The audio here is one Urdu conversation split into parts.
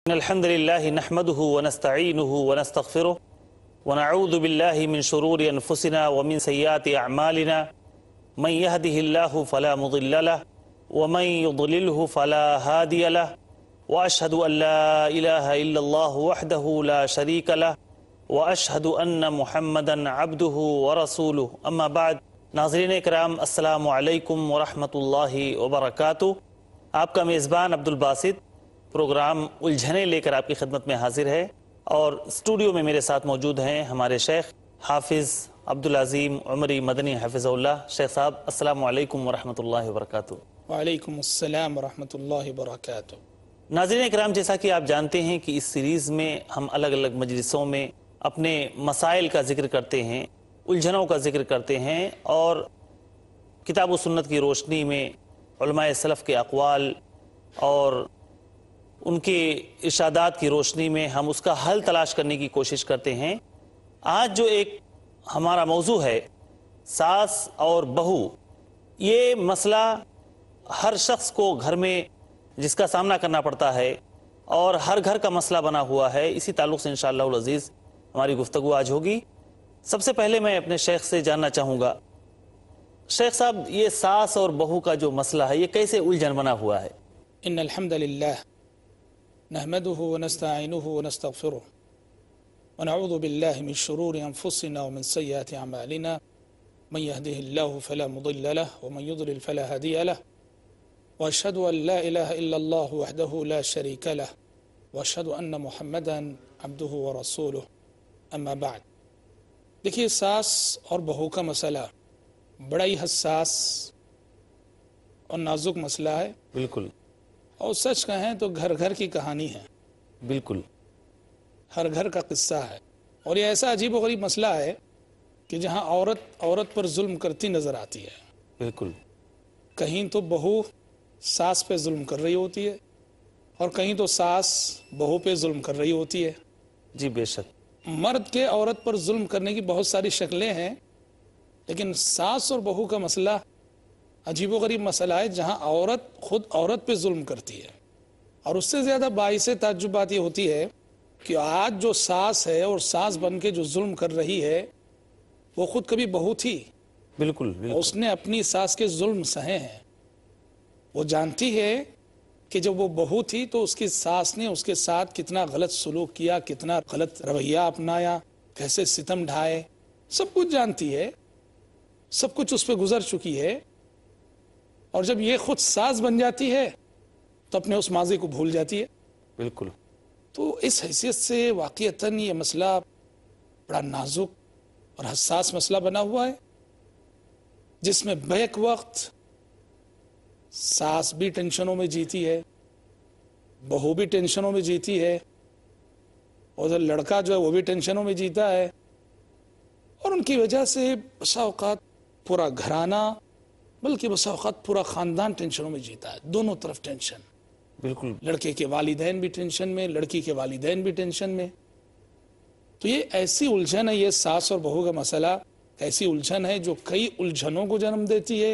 الحمد لله نحمده ونستعينه ونستغفره ونعوذ بالله من شرور أنفسنا ومن سيئات أعمالنا من يهده الله فلا مضل له ومن يضلله فلا هادي له وأشهد أن لا إله إلا الله وحده لا شريك له وأشهد أن محمدا عبده ورسوله أما بعد ناظرین اکرام السلام علیکم ورحمۃ اللہ وبرکاتہ۔ آپ کا میزبان عبدالباسط پروگرام الجھنیں لے کر آپ کی خدمت میں حاضر ہے، اور اسٹوڈیو میں میرے ساتھ موجود ہیں ہمارے شیخ حافظ عبدالعظیم عمری مدنی حفظہ اللہ۔ شیخ صاحب السلام علیکم ورحمۃ اللہ وبرکاتہ۔ وعلیکم السلام ورحمۃ اللہ وبرکاتہ۔ ناظرین اکرام، جیسا کہ آپ جانتے ہیں کہ اس سیریز میں ہم الگ الگ مجلسوں میں اپنے مسائل کا ذکر کرتے ہیں، الجھنوں کا ذکر کرتے ہیں، اور کتاب و سنت کی روشنی میں علماء سلف کے اقوال اور ان کے ارشادات کی روشنی میں ہم اس کا حل تلاش کرنے کی کوشش کرتے ہیں۔ آج جو ایک ہمارا موضوع ہے ساس اور بہو، یہ مسئلہ ہر شخص کو گھر میں جس کا سامنا کرنا پڑتا ہے اور ہر گھر کا مسئلہ بنا ہوا ہے، اسی تعلق سے انشاءاللہ العزیز ہماری گفتگو آج ہوگی۔ سب سے پہلے میں اپنے شیخ سے جاننا چاہوں گا، شیخ صاحب یہ ساس اور بہو کا جو مسئلہ ہے یہ کیسے الجھن بنا ہوا ہے؟ ان الحمد للہ نحمده ونستعینه ونستغفره ونعوذ باللہ من شرور انفسنا ومن سیئات اعمالنا من يهده الله فلا مضل له ومن يضلل فلا هادي له واشهد ان لا اله الا الله وحده لا شريك له واشهد ان محمدا عبده ورسوله اما بعد۔ دیکھیے، ساس اور بہو کا مسئلہ بڑا ہی حساس اور نازک مسئلہ ہے، بالکل، اور سچ کہیں تو گھر گھر کی کہانی ہے، بالکل، ہر گھر کا قصہ ہے۔ اور یہ ایسا عجیب و غریب مسئلہ ہے کہ جہاں عورت پر ظلم کرتی نظر آتی ہے، بالکل، کہیں تو بہو ساس پہ ظلم کر رہی ہوتی ہے اور کہیں تو ساس بہو پہ ظلم کر رہی ہوتی ہے۔ جی بے شک، مرد کے عورت پر ظلم کرنے کی بہت ساری شکلیں ہیں، لیکن ساس اور بہو کا مسئلہ عجیب و غریب مسئلہ ہے جہاں عورت خود عورت پہ ظلم کرتی ہے۔ اور اس سے زیادہ باعث تعجب بات یہ ہوتی ہے کہ آج جو ساس ہے اور ساس بن کے جو ظلم کر رہی ہے وہ خود کبھی بہو تھی، بالکل، بالکل، اس نے اپنی ساس کے ظلم سہے ہیں۔ وہ جانتی ہے کہ جب وہ بہو تھی تو اس کی ساس نے اس کے ساتھ کتنا غلط سلوک کیا، کتنا غلط رویہ اپنایا، کیسے ستم ڈھائے، سب کچھ جانتی ہے، سب کچھ اس پہ گزر چکی ہے۔ اور جب یہ خود ساس بن جاتی ہے تو اپنے اس ماضی کو بھول جاتی ہے۔ بالکل، تو اس حیثیت سے واقعتاً یہ مسئلہ بڑا نازک اور حساس مسئلہ بنا ہوا ہے، جس میں بیک وقت ساس بھی ٹینشنوں میں جیتی ہے، بہو بھی ٹینشنوں میں جیتی ہے، اور لڑکا جو ہے وہ بھی ٹینشنوں میں جیتا ہے، اور ان کی وجہ سے بسا اوقات پورا گھرانہ بلکہ بسا اوقات پورا خاندان ٹینشنوں میں جیتا ہے، دونوں طرف ٹینشن، بالکل، لڑکے کے والدین بھی ٹینشن میں، لڑکی کے والدین بھی ٹینشن میں۔ تو یہ ایسی الجھن ہے، یہ ساس اور بہو کا مسئلہ ایسی الجھن ہے جو کئی الجھنوں کو جنم دیتی ہے،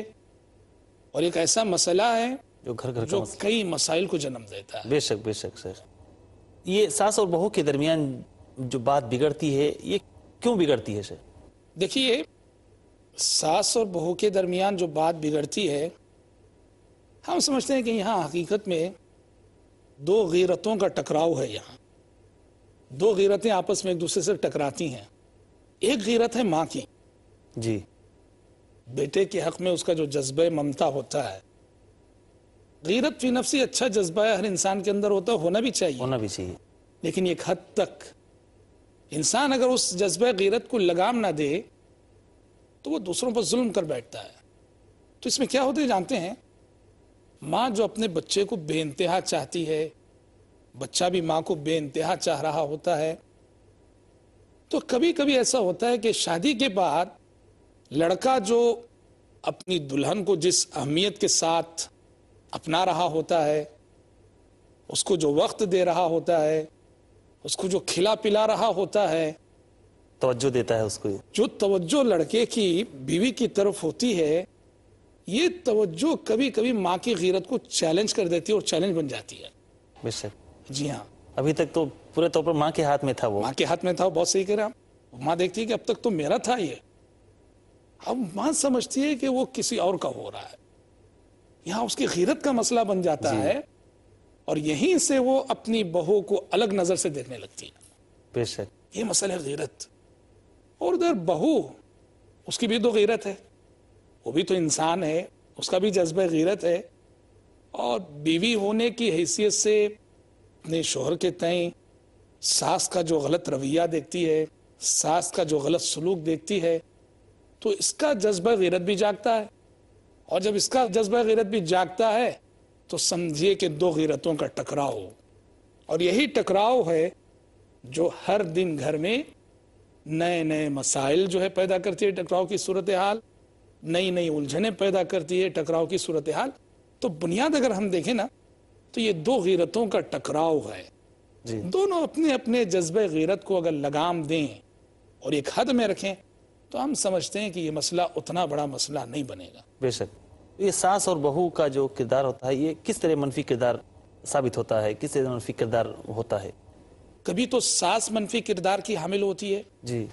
اور ایک ایسا مسئلہ ہے جو گھر گھر کا جو مسئلہ، کئی مسائل کو جنم دیتا ہے۔ بے شک، بے شک شیخ۔ یہ ساس اور بہو کے درمیان جو بات بگڑتی ہے یہ کیوں بگڑتی ہے شیخ؟ دیکھیے، ساس اور بہو کے درمیان جو بات بگڑتی ہے، ہم سمجھتے ہیں کہ یہاں حقیقت میں دو غیرتوں کا ٹکراؤ ہے۔ یہاں دو غیرتیں آپس میں ایک دوسرے سے ٹکراتی ہیں۔ ایک غیرت ہے ماں کی، جی، بیٹے کے حق میں اس کا جو جذبہ ممتا ہوتا ہے، غیرت فی نفسی اچھا جذبہ ہے، ہر انسان کے اندر ہوتا ہے، ہونا بھی چاہیے، ہونا بھی چاہیے، لیکن ایک حد تک انسان اگر اس جذبہ غیرت کو لگام نہ دے تو وہ دوسروں پر ظلم کر بیٹھتا ہے۔ تو اس میں کیا ہوتا ہے جانتے ہیں؟ ماں جو اپنے بچے کو بے انتہا چاہتی ہے، بچہ بھی ماں کو بے انتہا چاہ رہا ہوتا ہے، تو کبھی کبھی ایسا ہوتا ہے کہ شادی کے بعد لڑکا جو اپنی دلہن کو جس اہمیت کے ساتھ اپنا رہا ہوتا ہے، اس کو جو وقت دے رہا ہوتا ہے، اس کو جو کھلا پلا رہا ہوتا ہے، توجہ دیتا ہے اس کو، جو توجہ لڑکے کی بیوی کی طرف ہوتی ہے، یہ توجہ کبھی کبھی ماں کی غیرت کو چیلنج کر دیتی ہے اور چیلنج بن جاتی ہے۔ بے شک، جی ہاں، ابھی تک تو پورے طور پر ماں کے ہاتھ میں تھا وہ. ماں کے ہاتھ میں تھا. بہت صحیح کہہ رہے ہیں آپ. ماں دیکھتی ہے کہ اب تک تو میرا تھا یہ, اب ماں سمجھتی ہے کہ وہ کسی اور کا ہو رہا ہے. یہاں اس کی غیرت کا مسئلہ بن جاتا ہے, اور یہیں سے وہ اپنی بہو کو الگ نظر سے دیکھنے لگتی ہے. بے شک. یہ مسئلہ ہے غیرت. اور ادھر بہو, اس کی بھی تو غیرت ہے, وہ بھی تو انسان ہے, اس کا بھی جذبہ غیرت ہے. اور بیوی ہونے کی حیثیت سے اپنے شوہر کے تئیں ساس کا جو غلط رویہ دیکھتی ہے, ساس کا جو غلط سلوک دیکھتی ہے, تو اس کا جذبہ غیرت بھی جاگتا ہے. اور جب اس کا جذبہ غیرت بھی جاگتا ہے تو سمجھیے کہ دو غیرتوں کا ٹکراؤ. اور یہی ٹکراؤ ہے جو ہر دن گھر میں نئے نئے مسائل جو ہے پیدا کرتی ہے, ٹکراؤ کی صورتحال, نئی نئی الجھنیں پیدا کرتی ہے ٹکراؤ کی صورتحال. تو بنیاد اگر ہم دیکھیں نا تو یہ دو غیرتوں کا ٹکراؤ ہے. جی. دونوں اپنے اپنے جذبہ غیرت کو اگر لگام دیں اور ایک حد میں رکھیں تو ہم سمجھتے ہیں کہ یہ مسئلہ اتنا بڑا مسئلہ نہیں بنے گا. بے شک. یہ ساس اور بہو کا جو کردار ہوتا ہے, یہ کس طرح منفی کردار ثابت ہوتا ہے, کس طرح منفی کردار ہوتا ہے؟ کبھی تو ساس منفی کردار کی حامل ہوتی ہے, جی.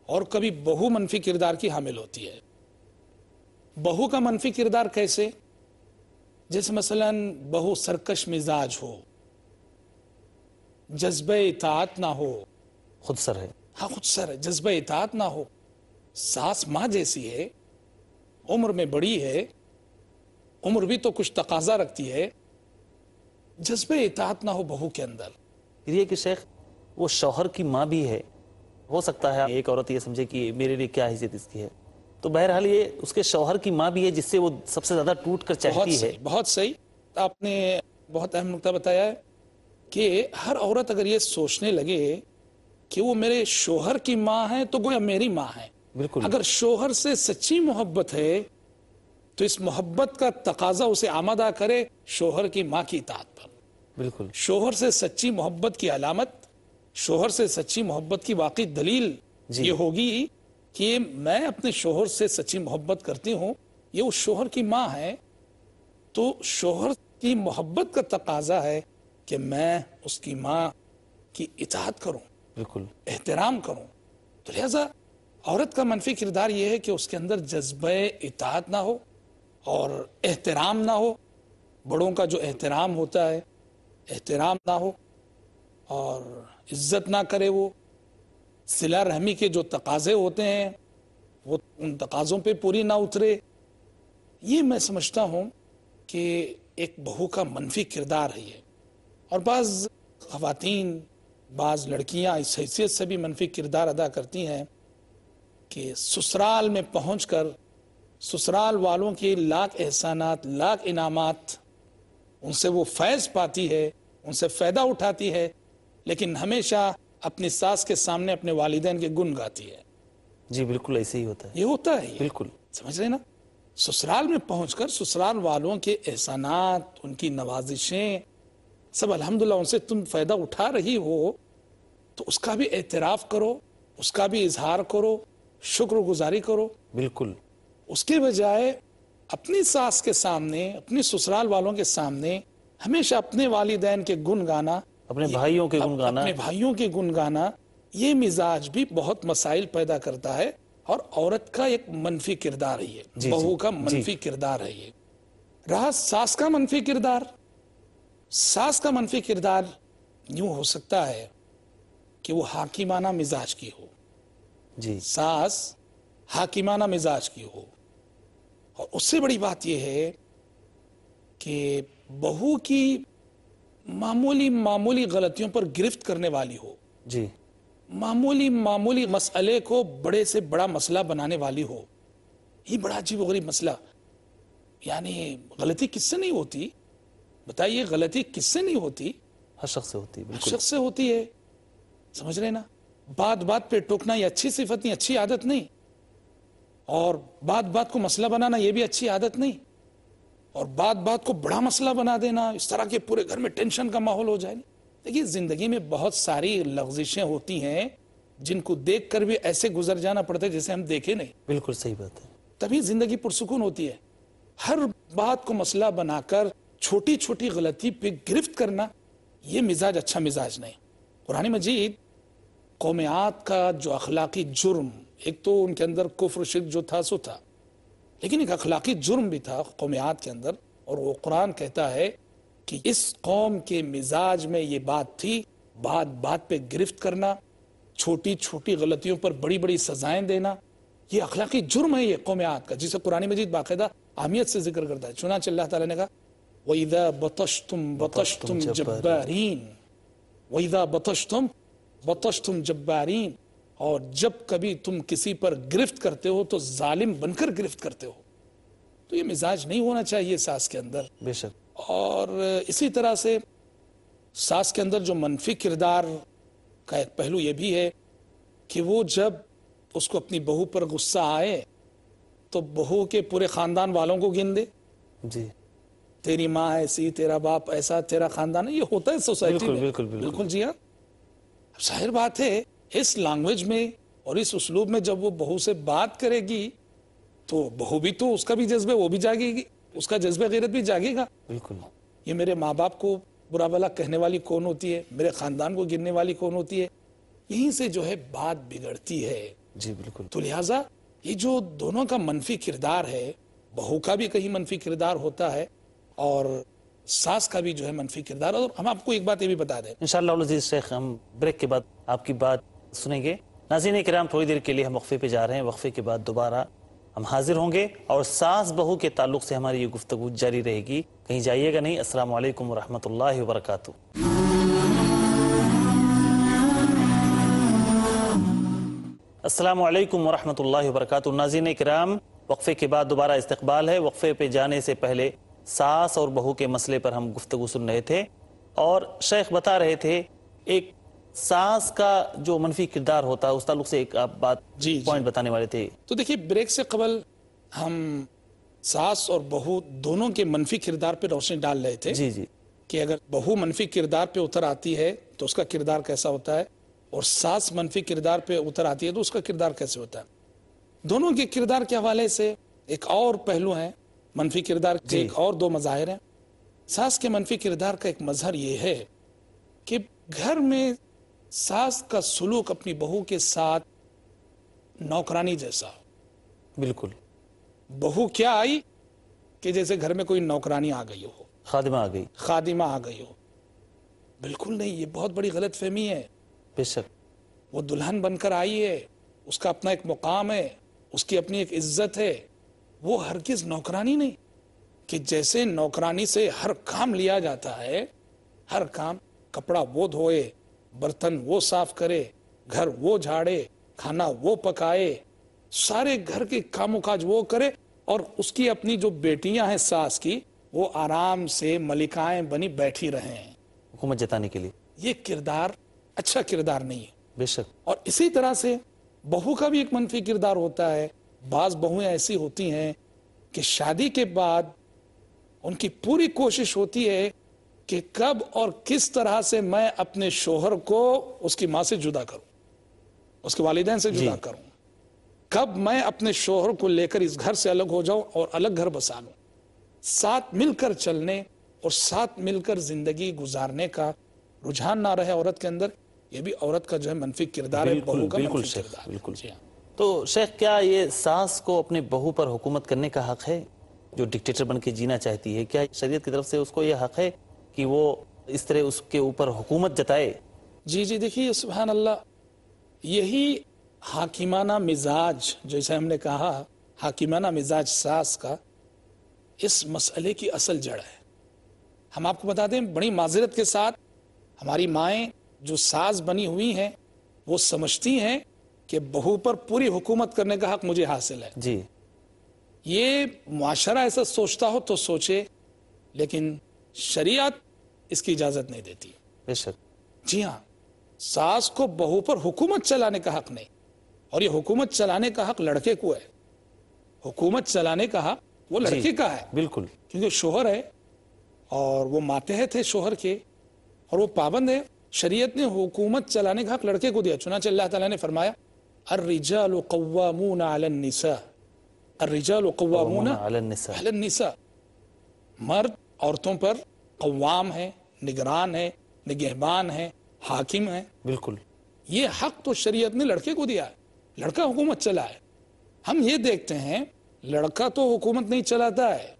اور کبھی بہو منفی کردار کی حامل ہوتی ہے. بہو کا منفی کردار کیسے؟ جیسے مثلا بہو سرکش مزاج ہو, جذبہ اطاعت نہ ہو. خود سر ہے. ہاں خود سر ہے, جذبہ اطاعت نہ ہو. ساس ماں جیسی ہے, عمر میں بڑی ہے, عمر بھی تو کچھ تقاضا رکھتی ہے, جذبہ اطاعت نہ ہو بہو کے اندر. یہ کہ شیخ وہ شوہر کی ماں بھی ہے, ہو سکتا ہے ایک عورت یہ سمجھے کہ میرے لیے کیا حیثیت اس کی ہے, تو بہرحال یہ اس کے شوہر کی ماں بھی ہے جس سے وہ سب سے زیادہ ٹوٹ کر چاہتی ہے. بہت صحیح. آپ نے بہت اہم نقطہ بتایا ہے کہ ہر عورت اگر یہ سوچنے لگے کہ وہ میرے شوہر کی ماں ہے تو گویا میری ماں ہے. بالکل. اگر شوہر سے سچی محبت ہے تو اس محبت کا تقاضا اسے آمادہ کرے شوہر کی ماں کی اطاعت پر. بالکل. شوہر سے سچی محبت کی علامت, شوہر سے سچی محبت کی واقعی دلیل یہ ہوگی کہ میں اپنے شوہر سے سچی محبت کرتی ہوں, یہ وہ شوہر کی ماں ہے, تو شوہر کی محبت کا تقاضا ہے کہ میں اس کی ماں کی اطاعت کروں, بالکل احترام کروں. تو لہذا عورت کا منفی کردار یہ ہے کہ اس کے اندر جذبہ اطاعت نہ ہو اور احترام نہ ہو. بڑوں کا جو احترام ہوتا ہے احترام نہ ہو, اور عزت نہ کرے, وہ صلہ رحمی کے جو تقاضے ہوتے ہیں وہ ان تقاضوں پہ پوری نہ اترے. یہ میں سمجھتا ہوں کہ ایک بہو کا منفی کردار ہے یہ. اور بعض خواتین, بعض لڑکیاں اس حیثیت سے بھی منفی کردار ادا کرتی ہیں کہ سسرال میں پہنچ کر سسرال والوں کے لاکھ احسانات, لاکھ انعامات, ان سے وہ فیض پاتی ہے, ان سے فائدہ اٹھاتی ہے, لیکن ہمیشہ اپنی ساس کے سامنے اپنے والدین کے گن گاتی ہے. جی بالکل ایسے ہی ہوتا ہے. یہ ہوتا ہے, بالکل سمجھ رہے نا. سسرال میں پہنچ کر سسرال والوں کے احسانات, ان کی نوازشیں سب الحمدللہ ان سے تم فائدہ اٹھا رہی ہو تو اس کا بھی اعتراف کرو, اس کا بھی اظہار کرو, شکر گزاری کرو. بالکل. اس کے بجائے اپنی ساس کے سامنے, اپنی سسرال والوں کے سامنے ہمیشہ اپنے والدین کے گن گانا, اپنے بھائیوں کے گن گانا, اپنے بھائیوں کے گن گانا, یہ مزاج بھی بہت مسائل پیدا کرتا ہے اور عورت کا ایک منفی کردار ہے یہ, بہو کا منفی کردار ہے یہ. رہا ساس کا منفی کردار, ساس کا منفی کردار یوں ہو سکتا ہے کہ وہ حاکمانہ مزاج کی ہو. جی ساس حاکمانہ مزاج کی ہو, اور اس سے بڑی بات یہ ہے کہ بہو کی معمولی غلطیوں پر گرفت کرنے والی ہو, جی معمولی مسئلے کو بڑے سے بڑا مسئلہ بنانے والی ہو. یہ بڑا عجیب و غریب مسئلہ. یعنی غلطی کس سے نہیں ہوتی بتائیے, غلطی کس سے نہیں ہوتی؟ ہر شخص سے ہوتی ہے. ہر شخص سے ہوتی ہے, سمجھ رہے نا. بات بات پہ ٹوکنا یہ اچھی صفت نہیں, اچھی عادت نہیں, اور بات بات کو مسئلہ بنانا یہ بھی اچھی عادت نہیں, اور بات بات کو بڑا مسئلہ بنا دینا, اس طرح کے پورے گھر میں ٹینشن کا ماحول ہو جائے. دیکھیے زندگی میں بہت ساری لغزشیں ہوتی ہیں جن کو دیکھ کر بھی ایسے گزر جانا پڑتا ہے جیسے ہم دیکھے نہیں. بالکل صحیح بات ہے. تبھی زندگی پرسکون ہوتی ہے. ہر بات کو مسئلہ بنا کر چھوٹی چھوٹی غلطی پہ گرفت کرنا یہ مزاج اچھا مزاج نہیں. قرآن مجید قوم عاد کا جو اخلاقی جرم، ایک تو ان کے اندر کفر شرک جو تھا سو تھا، لیکن ایک اخلاقی جرم بھی تھا قوم عاد کے اندر، اور وہ قرآن کہتا ہے کہ اس قوم کے مزاج میں یہ بات تھی، بات بات پہ گرفت کرنا، چھوٹی چھوٹی غلطیوں پر بڑی بڑی سزائیں دینا. یہ اخلاقی جرم ہے یہ قوم عاد کا، جسے قرآن مجید باقاعدہ اہمیت سے ذکر کرتا ہے. چنانچہ اللہ تعالیٰ نے کہا وَإِذَا بَطَشْتُمْ بَطَشْتُمْ جَبَّارِينَ، وَإِذَا بَطَشْتُمْ بَطَشْتُمْ جَبَّارِينَ، اور جب کبھی تم کسی پر گرفت کرتے ہو تو ظالم بن کر گرفت کرتے ہو. تو یہ مزاج نہیں ہونا چاہیے ساس کے اندر. بے شک. اور اسی طرح سے ساس کے اندر جو منفی کردار کا ایک پہلو یہ بھی ہے کہ وہ جب اس کو اپنی بہو پر غصہ آئے تو بہو کے پورے خاندان والوں کو گن دے. جی تیری ماں ایسی، تیرا باپ ایسا، تیرا خاندان. یہ ہوتا ہے سوسائٹی میں. بالکل جی ہاں. ظاہر بات ہے اس لینگویج میں اور اس اسلوب میں جب وہ بہو سے بات کرے گی تو بہو بھی تو اس کا بھی جذبہ وہ بھی جاگے گی، اس کا جذبہ غیرت بھی جاگے گا. بالکل. یہ میرے ماں باپ کو برا بھلا کہنے والی کون ہوتی ہے، میرے خاندان کو گننے والی کون ہوتی ہے، یہیں سے جو ہے بات بگڑتی ہے. جی بالکل. تو لہٰذا یہ جو دونوں کا منفی کردار ہے، بہو کا بھی کہیں منفی کردار ہوتا ہے اور ساس کا بھی جو ہے منفی کردار. اور ہم آپ کو ایک بات یہ بھی بتا دیں، انشاءاللہ العزیز شیخ ہم بریک کے بعد آپ کی بات سنیں گے. ناظرین کرام تھوڑی دیر کے لیے ہم وقفے پہ جا رہے ہیں، وقفے کے بعد دوبارہ ہم حاضر ہوں گے اور ساس بہو کے تعلق سے ہماری یہ گفتگو جاری رہے گی. کہیں جائیے گا نہیں. السلام علیکم ورحمۃ اللہ وبرکاتہ. السلام علیکم ورحمۃ اللہ وبرکاتہ. ناظرین کرام وقفے کے بعد دوبارہ استقبال ہے. وقفے پہ جانے سے پہلے ساس اور بہو کے مسئلے پر ہم گفتگو سن رہے تھے اور شیخ بتا رہے تھے ایک ساس کا جو منفی کردار ہوتا ہے اس تعلق سے ایک آپ بات پوائنٹ بتانے والے تھے. تو دیکھیے بریک سے قبل ہم ساس اور بہو دونوں کے منفی کردار پہ روشنی ڈال رہے تھے. جی جی. کہ اگر بہو منفی کردار پہ اتر آتی ہے تو اس کا کردار کیسا ہوتا ہے، اور ساس منفی کردار پہ اتر آتی ہے تو اس کا کردار کیسے ہوتا ہے. دونوں کے کردار کے حوالے سے ایک اور پہلو ہیں منفی کردار کے. ایک اور دو مظاہر ہیں. ساس کے منفی کردار کا ایک مظہر یہ ہے کہ گھر میں ساس کا سلوک اپنی بہو کے ساتھ نوکرانی جیسا. بالکل. بہو کیا آئی کہ جیسے گھر میں کوئی نوکرانی آ گئی ہو، خادمہ آ گئی، خادمہ آ گئی ہو. بالکل نہیں، یہ بہت بڑی غلط فہمی ہے. بے شک. وہ دلہن بن کر آئی ہے، اس کا اپنا ایک مقام ہے، اس کی اپنی ایک عزت ہے. وہ ہرگز نوکرانی نہیں کہ جیسے نوکرانی سے ہر کام لیا جاتا ہے، ہر کام، کپڑا وہ دھوئے، برتن وہ صاف کرے، گھر وہ جھاڑے، کھانا وہ پکائے، سارے گھر کے کام و کاج وہ کرے، اور اس کی اپنی جو بیٹیاں ہیں ساس کی وہ آرام سے ملکائیں بنی بیٹھی رہیں حکومت جتانے کے لیے. یہ کردار اچھا کردار نہیں ہے. بے شک. اور اسی طرح سے بہو کا بھی ایک منفی کردار ہوتا ہے. بعض بہویں ایسی ہوتی ہیں کہ شادی کے بعد ان کی پوری کوشش ہوتی ہے کہ کب اور کس طرح سے میں اپنے شوہر کو اس کی ماں سے جدا کروں، اس کے والدین سے جدا کروں، کب میں اپنے شوہر کو لے کر اس گھر سے الگ ہو جاؤں اور الگ گھر بسا لوں. ساتھ مل کر چلنے اور ساتھ مل کر زندگی گزارنے کا رجحان نہ رہے عورت کے اندر، یہ بھی عورت کا جو ہے منفی کردار ہے، بہو کا منفی کردار. بالکل. جی ہاں. تو شیخ کیا یہ ساس کو اپنے بہو پر حکومت کرنے کا حق ہے جو ڈکٹیٹر بن کے جینا چاہتی ہے؟ کیا شریعت کی طرف سے اس کو یہ حق ہے کہ وہ اس طرح اس کے اوپر حکومت جتائے؟ جی دیکھیے سبحان اللہ، یہی حاکمانہ مزاج جیسے ہم نے کہا، حاکمانہ مزاج ساس کا اس مسئلے کی اصل جڑ ہے. ہم آپ کو بتا دیں بڑی معذرت کے ساتھ، ہماری مائیں جو ساس بنی ہوئی ہیں وہ سمجھتی ہیں کہ بہو پر پوری حکومت کرنے کا حق مجھے حاصل ہے. جی. یہ معاشرہ ایسا سوچتا ہو تو سوچے، لیکن شریعت اس کی اجازت نہیں دیتی. بے شک. جی ہاں، ساس کو بہو پر حکومت چلانے کا حق نہیں، اور یہ حکومت چلانے کا حق لڑکے کو ہے. حکومت چلانے کا حق وہ لڑکے کا ہے. بالکل. کیونکہ شوہر ہے اور وہ ماتحت ہے شوہر کے اور وہ پابند ہے. شریعت نے حکومت چلانے کا حق لڑکے کو دیا. چنانچہ اللہ تعالیٰ نے فرمایا الرجال قوامون علی النساء، الرجال قوامون علی النساء. مرد عورتوں پر قوام ہے، نگران ہے، نگہبان ہے، حاکم ہے. بالکل. یہ حق تو شریعت نے لڑکے کو دیا ہے. لڑکا حکومت چلائے. ہم یہ دیکھتے ہیں لڑکا تو حکومت نہیں چلاتا ہے،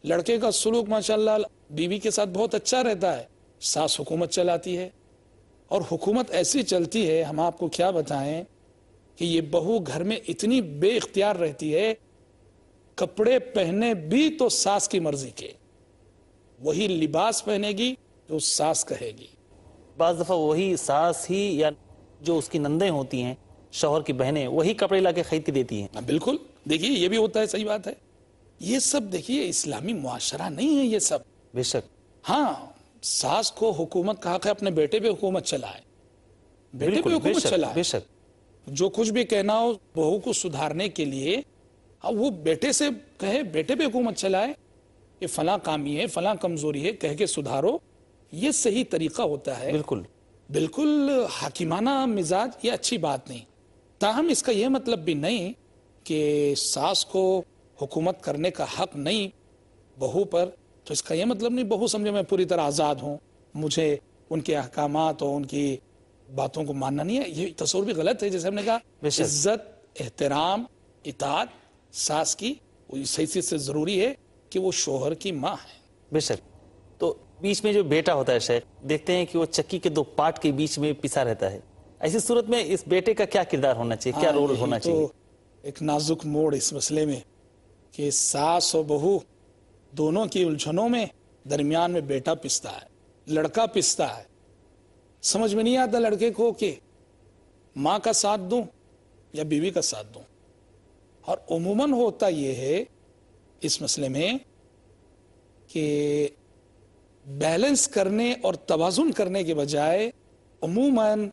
لڑکے کا سلوک ماشاءاللہ بیوی کے ساتھ بہت اچھا رہتا ہے، ساس حکومت چلاتی ہے. اور حکومت ایسی چلتی ہے، ہم آپ کو کیا بتائیں کہ یہ بہو گھر میں اتنی بے اختیار رہتی ہے، کپڑے پہنے بھی تو ساس کی مرضی کے، وہی لباس پہنے گی جو ساس کہے گی. بعض دفعہ وہی ساس ہی یا جو اس کی نندیں ہوتی ہیں، شوہر کی بہنیں، وہی کپڑے لا کے خرید کے دیتی ہیں. بالکل. دیکھیے یہ بھی ہوتا ہے، صحیح بات ہے. یہ سب دیکھیے اسلامی معاشرہ نہیں ہے یہ سب. بے شک. ہاں ساس کو حکومت کا حق ہے، اپنے بیٹے پہ حکومت چلائے، بیٹے پہ بالکل. بے حکومت شک. چلائے. بے شک. جو کچھ بھی کہنا ہو بہو کو سدھارنے کے لیے وہ بیٹے سے کہے، بیٹے پہ حکومت چلائے، یہ فلاں کامی ہے، فلاں کمزوری ہے، کہہ کے سدھارو. یہ صحیح طریقہ ہوتا ہے. بالکل. بالکل حاکمانہ مزاج یہ اچھی بات نہیں. تاہم اس کا یہ مطلب بھی نہیں کہ ساس کو حکومت کرنے کا حق نہیں بہو پر. تو اس کا یہ مطلب نہیں بہو سمجھے میں پوری طرح آزاد ہوں، مجھے ان کے احکامات اور ان کی باتوں کو ماننا نہیں ہے. یہ تصور بھی غلط ہے. جیسے ہم نے کہا بے شک. عزت، احترام، اطاعت ساس کی اس حیثیت سے ضروری ہے کہ وہ شوہر کی ماں ہے. بے شک. تو بیچ میں جو بیٹا ہوتا ہے شیخ، دیکھتے ہیں کہ وہ چکی کے دو پارٹ کے بیچ میں پسا رہتا ہے. ایسی صورت میں اس بیٹے کا کیا کردار ہونا چاہیے، کیا رول ہونا چاہیے؟ تو ایک نازک موڑ اس مسئلے میں کہ ساس و بہو دونوں کی الجھنوں میں درمیان میں بیٹا پستا ہے، لڑکا پستا ہے. سمجھ میں نہیں آتا لڑکے کو کہ ماں کا ساتھ دوں یا بیوی کا ساتھ دوں. اور عموماً ہوتا یہ ہے اس مسئلے میں کہ بیلنس کرنے اور توازن کرنے کے بجائے عموماً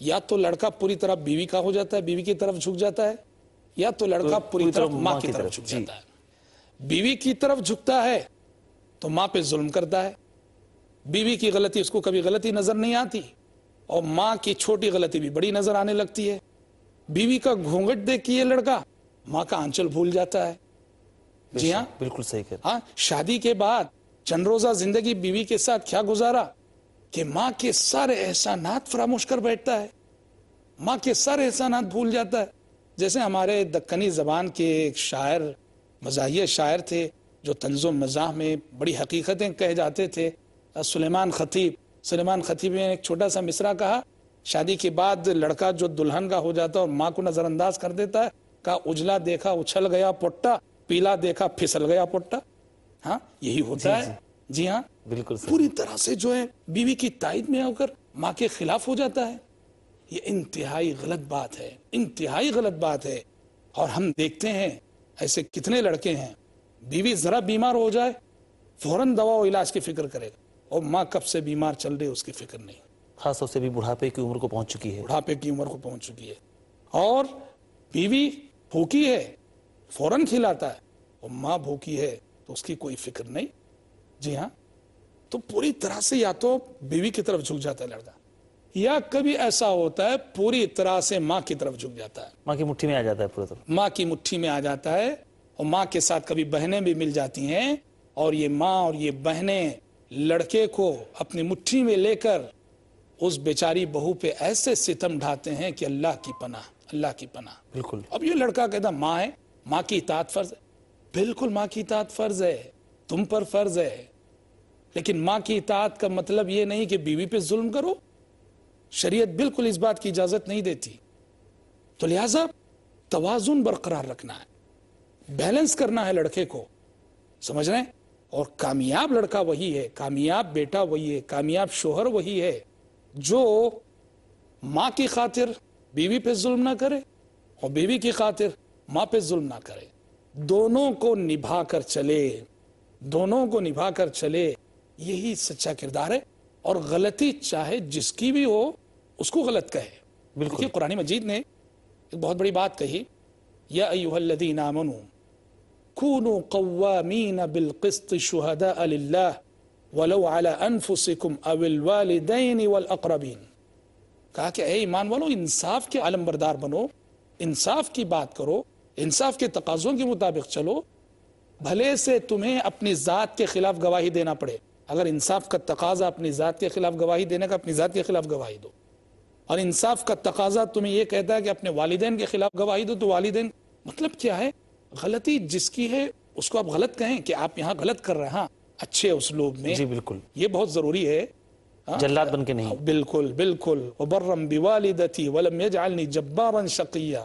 یا تو لڑکا پوری طرح بیوی کا ہو جاتا ہے، بیوی کی طرف جھک جاتا ہے، یا تو لڑکا پوری طرف ماں کی طرف جھک جاتا ہے. بیوی کی طرف جھکتا ہے تو ماں پہ ظلم کرتا ہے. بیوی کی غلطی اس کو کبھی غلطی نظر نہیں آتی، اور ماں کی چھوٹی غلطی بھی بڑی نظر آنے لگتی ہے. بیوی کا گھونگھٹ دیکھ کے یہ لڑکا ماں کا آنچل بھول جاتا ہے. جی ہاں، بالکل صحیح کہہ رہے ہاں. شادی کے بعد چند روزہ زندگی بیوی کے ساتھ کیا گزارا کہ ماں کے سارے احسانات فراموش کر بیٹھتا ہے، ماں کے سارے احسانات بھول جاتا ہے. جیسے ہمارے دکنی زبان کے ایک شاعر، مزاحیہ شاعر تھے جو طنز و مزاح میں بڑی حقیقتیں کہہ جاتے تھے، سلیمان خطیب. سلیمان خطیب نے ایک چھوٹا سا مصرع کہا، شادی کے بعد لڑکا جو دلہن کا ہو جاتا ہے اور ماں کو نظر انداز کر دیتا ہے، کہا اجلا دیکھا اچھل گیا پٹا، پیلا دیکھا پھسل گیا پٹا. ہاں یہی ہوتا ہے. جی ہاں، بالکل صحیح. پوری طرح سے جو ہے بیوی کی تائید میں ہو کر ماں کے خلاف ہو جاتا ہے. یہ انتہائی غلط بات ہے، انتہائی غلط بات ہے. اور ہم دیکھتے ہیں ایسے کتنے لڑکے ہیں، بیوی ذرا بیمار ہو جائے فوراً دوا و علاج کی فکر کرے گا، اور ماں کب سے بیمار چل رہی ہے اس کی فکر نہیں. خاص طور سے بھی بڑھاپے کی عمر کو پہنچ چکی ہے. بڑھاپے کی عمر کو پہنچ چکی ہے، اور بیوی بھوکی ہے فوراً کھلاتا ہے، اور ماں بھوکی ہے تو اس کی کوئی فکر نہیں. جی ہاں. تو پوری طرح سے یا تو بیوی کی طرف جھک جاتا ہے لڑکا، یا کبھی ایسا ہوتا ہے پوری طرح سے ماں کی طرف جھک جاتا ہے، ماں کی مٹھی میں آ جاتا ہے پورا طرح. ماں کی مٹھی میں آ جاتا ہے. اور ماں کے ساتھ کبھی بہنیں بھی مل جاتی ہیں، اور یہ ماں اور یہ بہنیں لڑکے کو اپنی مٹھی میں لے کر اس بیچاری بہو پہ ایسے ستم ڈھاتے ہیں کہ اللہ کی پناہ، اللہ کی پناہ. بالکل. اب یہ لڑکا کہتا ماں ہے، ماں کی اطاعت فرض ہے. بالکل ماں کی اطاعت فرض ہے، تم پر فرض ہے، لیکن ماں کی اطاعت کا مطلب یہ نہیں کہ بیوی پہ ظلم کرو. شریعت بالکل اس بات کی اجازت نہیں دیتی. تو لہذا توازن برقرار رکھنا ہے، بیلنس کرنا ہے لڑکے کو، سمجھ رہے ہیں. اور کامیاب لڑکا وہی ہے، کامیاب بیٹا وہی ہے، کامیاب شوہر وہی ہے جو ماں کی خاطر بیوی پہ ظلم نہ کرے اور بیوی کی خاطر ماں پہ ظلم نہ کرے. دونوں کو نبھا کر چلے، دونوں کو نبھا کر چلے، یہی سچا کردار ہے. اور غلطی چاہے جس کی بھی ہو اس کو غلط کہے. بالکل. قرآن مجید نے ایک بہت بڑی بات کہی، یا ایھا الذین آمنوا کونوا قوامین بالقسط شہداء للہ ولو علی انفسکم او الوالدین والاقربین. کہا کہ اے ایمان والو انصاف کے علم بردار بنو، انصاف کی بات کرو، انصاف کے تقاضوں کے مطابق چلو، بھلے سے تمہیں اپنی ذات کے خلاف گواہی دینا پڑے، اگر انصاف کا تقاضا اپنی ذات کے خلاف گواہی دینے کا، اپنی ذات کے خلاف گواہی دو، اور انصاف کا تقاضا تمہیں یہ کہتا ہے کہ اپنے والدین کے خلاف گواہی دو، تو والدین مطلب کیا ہے؟ غلطی جس کی ہے اس کو آپ غلط کہیں کہ آپ یہاں غلط کر رہے ہیں، ہاں اچھے اسلوب میں، جی بالکل، یہ بہت ضروری ہے. جلاد بن کے نہیں. بالکل بالکل. وبرم بوالدتی ولم یجعلنی جبارا شقیا،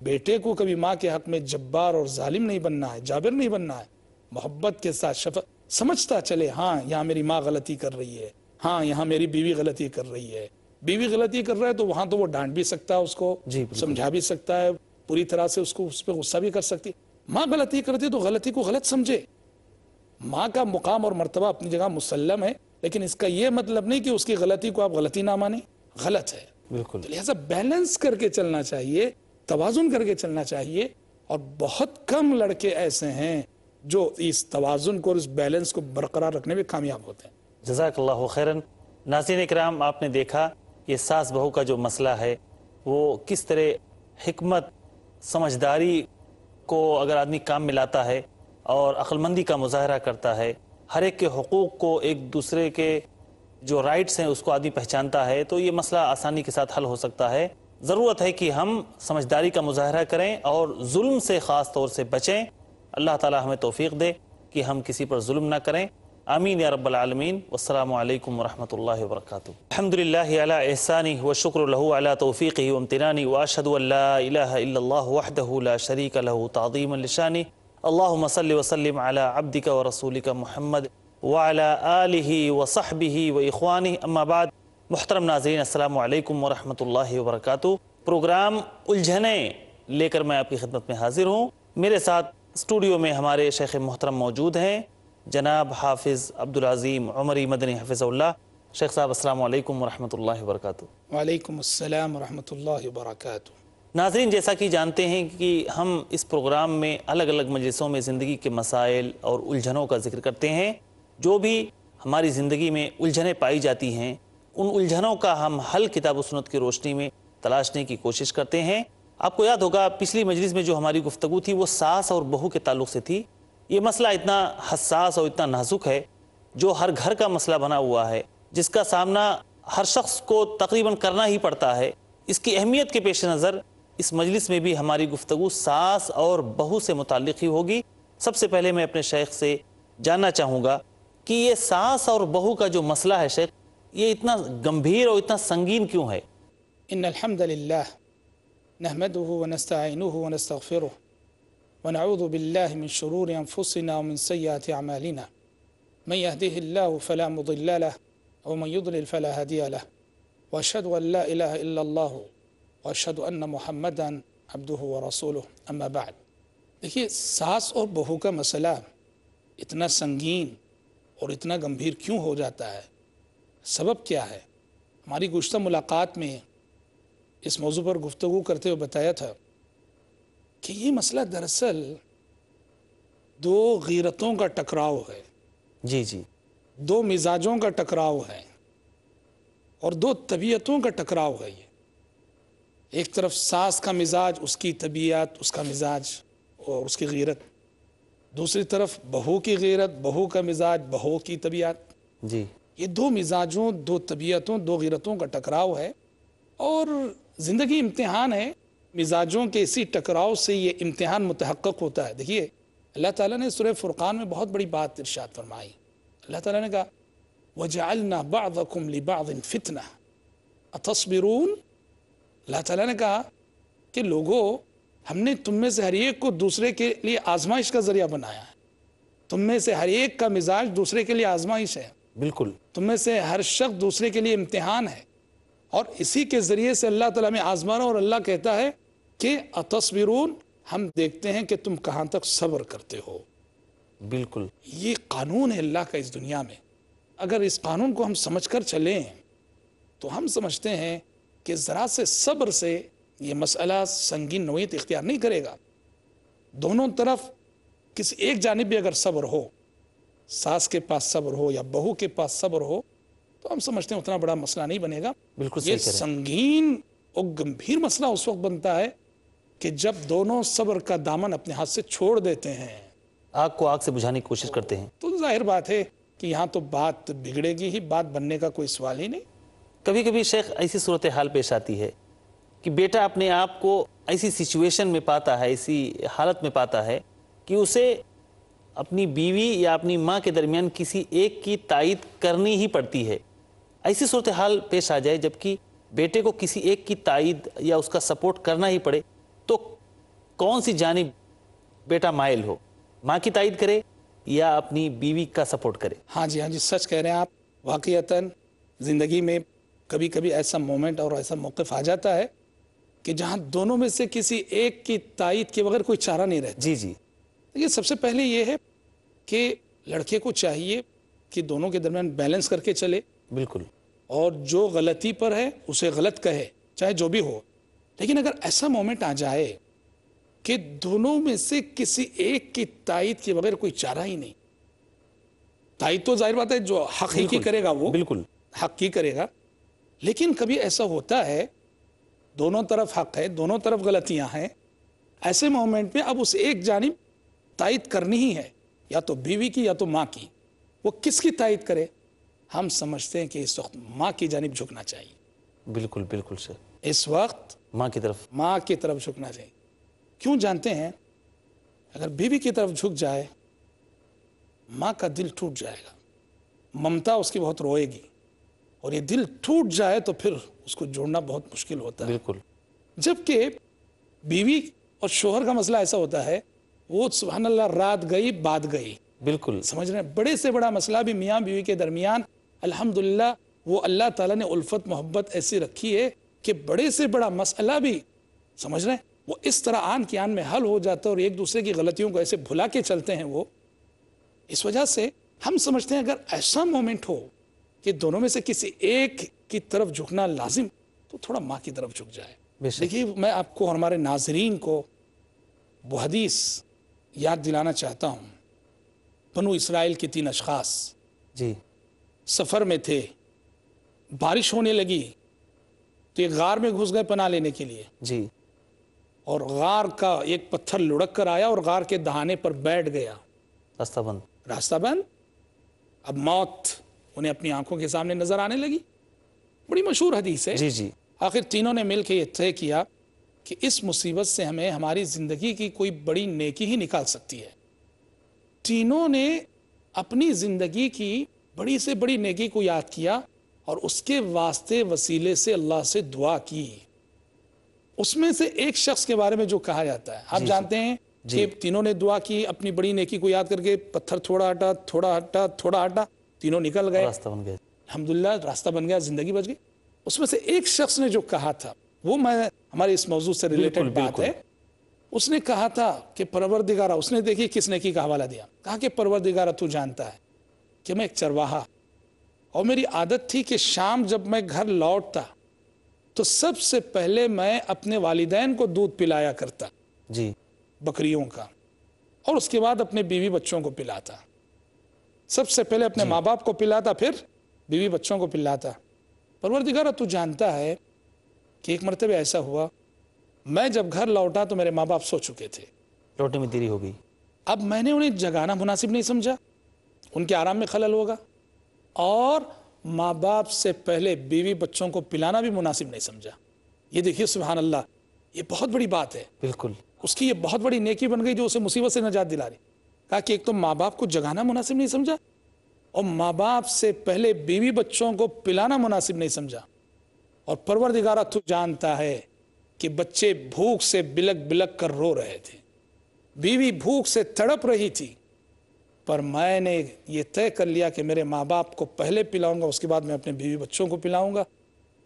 بیٹے کو کبھی ماں کے حق میں جبار اور ظالم نہیں بننا ہے، جابر نہیں بننا ہے. محبت کے ساتھ سمجھتا چلے ہاں یہاں میری ماں غلطی کر رہی ہے، ہاں یہاں میری بیوی غلطی کر رہی ہے. بیوی غلطی کر رہا ہے تو وہاں تو وہ ڈانٹ بھی سکتا ہے، اس کو جی بالکل. سمجھا بھی سکتا ہے پوری طرح سے، اس کو اس پہ غصہ بھی کر سکتی. ماں غلطی کرتی تو غلطی کو غلط سمجھے. ماں کا مقام اور مرتبہ اپنی جگہ مسلم ہے، لیکن اس کا یہ مطلب نہیں کہ اس کی غلطی کو آپ غلطی نہ مانیں، غلط ہے. بالکل. لہذا بیلنس کر کے چلنا چاہیے، توازن کر کے چلنا چاہیے. اور بہت کم لڑکے ایسے ہیں جو اس توازن کو اور اس بیلنس کو برقرار رکھنے میں کامیاب ہوتے ہیں. جزاک اللہ خیرن. ناظرین اکرام، آپ نے دیکھا یہ ساس بہو کا جو مسئلہ ہے وہ کس طرح حکمت، سمجھداری کو اگر آدمی کام میں لاتا ہے اور عقل مندی کا مظاہرہ کرتا ہے، ہر ایک کے حقوق کو، ایک دوسرے کے جو رائٹس ہیں اس کو آدمی پہچانتا ہے، تو یہ مسئلہ آسانی کے ساتھ حل ہو سکتا ہے. ضرورت ہے کہ ہم سمجھداری کا مظاہرہ کریں اور ظلم سے خاص طور سے بچیں. اللہ تعالی ہمیں توفیق دے کہ ہم کسی پر ظلم نہ کریں. آمین یا رب العالمین. والسلام علیکم ورحمۃ اللہ وبرکاتہ. الحمدللہ علی احسانہ والشکر لہ علی توفیقہ وامتنانہ، واشہد ان لا الہ الا اللہ وحدہ لا شریک لہ تعظیما لشانہ. اللہم صل وسلم علی عبدک ورسولک محمد وعلی آلہ وصحبہ واخوانہ. اما بعد. محترم ناظرین، السلام علیکم ورحمۃ اللہ وبرکاتہ. پروگرام الجھنیں لے کر میں آپ کی خدمت میں حاضر ہوں. میرے ساتھ اسٹوڈیو میں ہمارے شیخ محترم موجود ہیں، جناب حافظ عبدالعظیم عمری مدنی حفظہ اللہ. شیخ صاحب السلام علیکم ورحمۃ اللہ وبرکاتہ. وعلیکم السلام ورحمۃ اللہ وبرکاتہ. ناظرین، جیسا کہ جانتے ہیں کہ ہم اس پروگرام میں الگ الگ مجلسوں میں زندگی کے مسائل اور الجھنوں کا ذکر کرتے ہیں. جو بھی ہماری زندگی میں الجھنیں پائی جاتی ہیں، ان الجھنوں کا ہم حل کتاب و سنت کی روشنی میں تلاشنے کی کوشش کرتے ہیں. آپ کو یاد ہوگا پچھلی مجلس میں جو ہماری گفتگو تھی وہ ساس اور بہو کے تعلق سے تھی. یہ مسئلہ اتنا حساس اور اتنا نازک ہے، جو ہر گھر کا مسئلہ بنا ہوا ہے، جس کا سامنا ہر شخص کو تقریباً کرنا ہی پڑتا ہے. اس کی اہمیت کے پیش نظر اس مجلس میں بھی ہماری گفتگو ساس اور بہو سے متعلق ہی ہوگی. سب سے پہلے میں اپنے شیخ سے جاننا چاہوں گا کہ یہ ساس اور بہو کا جو مسئلہ ہے شیخ، یہ اتنا گمبھیر اور اتنا سنگین کیوں ہے؟ ان الحمد للہ نحمده ونستعینه ونستغفره ونعوذ باللہ من شرور انفسنا ومن سیئات اعمالنا من يهده الله فلا مضل له ومن يضلل فلا هادي له واشهد ان لا اله الا الله واشهد ان محمدا عبده ورسوله. اما بعد. دیکھیے، ساس اور بہو کا مسئلہ اتنا سنگین اور اتنا گمبھیر کیوں ہو جاتا ہے؟ سبب کیا ہے؟ ہماری گزشتہ ملاقات میں اس موضوع پر گفتگو کرتے ہوئے بتایا تھا کہ یہ مسئلہ دراصل دو غیرتوں کا ٹکراؤ ہے، جی جی، دو مزاجوں کا ٹکراؤ ہے اور دو طبیعتوں کا ٹکراؤ ہے. یہ ایک طرف ساس کا مزاج، اس کی طبیعت، اس کا مزاج اور اس کی غیرت، دوسری طرف بہو کی غیرت، بہو کا مزاج، بہو کی طبیعت. جی، یہ دو مزاجوں، دو طبیعتوں، دو غیرتوں کا ٹکراؤ ہے. اور زندگی امتحان ہے، مزاجوں کے اسی ٹکراؤ سے یہ امتحان متحقق ہوتا ہے. دیکھیے، اللہ تعالیٰ نے سورہ فرقان میں بہت بڑی بات ارشاد فرمائی. اللہ تعالیٰ نے کہا وَجَعَلْنَا بَعْضَكُمْ لِبَعْضٍ فِتْنَةً أَتَصْبِرُونَ. اللہ تعالیٰ نے کہا کہ لوگوں، ہم نے تم میں سے ہر ایک کو دوسرے کے لیے آزمائش کا ذریعہ بنایا ہے. تم میں سے ہر ایک کا مزاج دوسرے کے لیے آزمائش ہے. بالکل. تم میں سے ہر شخص دوسرے کے لیے امتحان ہے، اور اسی کے ذریعے سے اللہ تعالیٰ میں آزما رہا. اور اللہ کہتا ہے کہ اتصبرون، ہم دیکھتے ہیں کہ تم کہاں تک صبر کرتے ہو. بالکل. یہ قانون ہے اللہ کا اس دنیا میں. اگر اس قانون کو ہم سمجھ کر چلیں تو ہم سمجھتے ہیں کہ ذرا سے صبر سے یہ مسئلہ سنگین نوعیت اختیار نہیں کرے گا. دونوں طرف کسی ایک جانب بھی اگر صبر ہو، ساس کے پاس صبر ہو یا بہو کے پاس صبر ہو، تو ہم سمجھتے ہیں اتنا بڑا مسئلہ نہیں بنے گا. بالکل یہ صحیح کہہ رہے ہیں. سنگین اور گمبھیر مسئلہ اس وقت بنتا ہے کہ جب دونوں صبر کا دامن اپنے ہاتھ سے چھوڑ دیتے ہیں. آگ کو آگ سے بجھانے کی کوشش کرتے ہیں. تو ظاہر بات ہے کہ یہاں تو بات بگڑے گی ہی، بات بننے کا کوئی سوال ہی نہیں۔ کبھی کبھی شیخ ایسی صورتحال پیش آتی ہے کہ بیٹا اپنے آپ کو ایسی سچویشن میں پاتا ہے، ایسی حالت میں پاتا ہے کہ اسے اپنی بیوی یا اپنی ماں کے درمیان کسی ایک کی تائید کرنی ہی پڑتی ہے۔ ایسی صورتحال پیش آ جائے جبکہ بیٹے کو کسی ایک کی تائید یا اس کا سپورٹ کرنا ہی پڑے، تو کون سی جانب بیٹا مائل ہو، ماں کی تائید کرے یا اپنی بیوی کا سپورٹ کرے؟ ہاں جی، ہاں جی، سچ کہہ رہے ہیں آپ۔ واقعتاً زندگی میں کبھی کبھی ایسا مومنٹ اور ایسا موقف آ جاتا ہے کہ جہاں دونوں میں سے کسی ایک کی تائید کے بغیر کوئی چارہ نہیں رہتا۔ جی جی، یہ سب سے پہلے یہ ہے کہ لڑکے کو چاہیے کہ دونوں کے درمیان بیلنس کر کے چلے، بالکل، اور جو غلطی پر ہے اسے غلط کہے، چاہے جو بھی ہو۔ لیکن اگر ایسا مومنٹ آ جائے کہ دونوں میں سے کسی ایک کی تائید کے بغیر کوئی چارہ ہی نہیں، تائید تو ظاہر بات ہے جو حق ہی کی کرے گا وہ بالکل، حق کی کرے گا، لیکن کبھی ایسا ہوتا ہے دونوں طرف حق ہے، دونوں طرف غلطیاں ہیں، ایسے مومنٹ میں اب اس ایک جانب تائید کرنی ہی ہے، یا تو بیوی کی یا تو ماں کی۔ وہ کس کی تائید کرے؟ ہم سمجھتے ہیں کہ اس وقت ماں کی جانب جھکنا چاہیے، بالکل بالکل سر، اس وقت ماں کی طرف، ماں کی طرف جھکنا چاہیے۔ کیوں جانتے ہیں؟ اگر بیوی کی طرف جھک جائے ماں کا دل ٹوٹ جائے گا، ممتا اس کی بہت روئے گی، اور یہ دل ٹوٹ جائے تو پھر اس کو جوڑنا بہت مشکل ہوتا ہے۔ بالکل، جبکہ بیوی اور شوہر کا مسئلہ ایسا ہوتا ہے، وہ سبحان اللہ رات گئی بات گئی، بالکل، سمجھ رہے ہیں؟ بڑے سے بڑا مسئلہ بھی میاں بیوی کے درمیان الحمدللہ وہ اللہ تعالیٰ نے الفت محبت ایسی رکھی ہے کہ بڑے سے بڑا مسئلہ بھی، سمجھ رہے ہیں، وہ اس طرح آن کی آن میں حل ہو جاتا ہے، اور ایک دوسرے کی غلطیوں کو ایسے بھلا کے چلتے ہیں وہ۔ اس وجہ سے ہم سمجھتے ہیں اگر ایسا مومنٹ ہو کہ دونوں میں سے کسی ایک کی طرف جھکنا لازم، تو تھوڑا ماں کی طرف جھک جائے۔ بے شک، دیکھیے میں آپ کو اور ہمارے ناظرین کو وہ حدیث یاد دلانا چاہتا ہوں۔ بنو اسرائیل کے 3 اشخاص جی، سفر میں تھے، بارش ہونے لگی تو ایک غار میں گھس گئے پناہ لینے کے لیے، جی، اور غار کا ایک پتھر لڑک کر آیا اور غار کے دہانے پر بیٹھ گیا، راستہ بند، راستہ بند۔ اب موت انہیں اپنی آنکھوں کے سامنے نظر آنے لگی، بڑی مشہور حدیث ہے۔ جی جی، آخر تینوں نے مل کے یہ طے کیا کہ اس مصیبت سے ہمیں ہماری زندگی کی کوئی بڑی نیکی ہی نکال سکتی ہے۔ تینوں نے اپنی زندگی کی بڑی سے بڑی نیکی کو یاد کیا اور اس کے واسطے وسیلے سے اللہ سے دعا کی۔ اس میں سے ایک شخص کے بارے میں جو کہا جاتا ہے، آپ جانتے ہیں کہ تینوں نے دعا کی اپنی بڑی نیکی کو یاد کر کے، پتھر تھوڑا ہٹا تھوڑا ہٹا تھوڑا ہٹا، تینوں نکل گئے، راستہ بن گئے، الحمدللہ راستہ بن گیا، زندگی بچ گئی۔ اس میں سے ایک شخص نے جو کہا تھا، وہ میں ہمارے اس موضوع سے ریلیٹڈ بات ہے، اس نے کہا تھا کہ پروردگارہ، اس نے دیکھی کس نیکی کا حوالہ دیا، کہا کہ پروردگارہ تو جانتا ہے کہ میں ایک چرواہا، اور میری عادت تھی کہ شام جب میں گھر لوٹتا تو سب سے پہلے میں اپنے والدین کو دودھ پلایا کرتا، جی، بکریوں کا، اور اس کے بعد اپنے بیوی بچوں کو پلاتا، سب سے پہلے اپنے ماں باپ کو پلاتا، پھر بیوی بچوں کو پلاتا۔ پروردگارہ تو جانتا ہے کہ ایک مرتبہ ایسا ہوا، میں جب گھر لوٹا تو میرے ماں باپ سو چکے تھے، لوٹنے میں دیری ہو گئی، اب میں نے انہیں جگانا مناسب نہیں سمجھا، ان کے آرام میں خلل ہوگا، اور ماں باپ سے پہلے بیوی بچوں کو پلانا بھی مناسب نہیں سمجھا۔ یہ دیکھیے سبحان اللہ، یہ بہت بڑی بات ہے، بالکل، اس کی یہ بہت بڑی نیکی بن گئی جو اسے مصیبت سے نجات دلا رہی۔ کہا کہ ایک تو ماں باپ کو جگانا مناسب نہیں سمجھا، اور ماں باپ سے پہلے بیوی بچوں کو پلانا مناسب نہیں سمجھا، اور پروردگارہ تو جانتا ہے کہ بچے بھوک سے بلک بلک کر رو رہے تھے، بیوی بھوک سے تڑپ رہی تھی، پر میں نے یہ طے کر لیا کہ میرے ماں باپ کو پہلے پلاؤں گا، اس کے بعد میں اپنے بیوی بچوں کو پلاؤں گا۔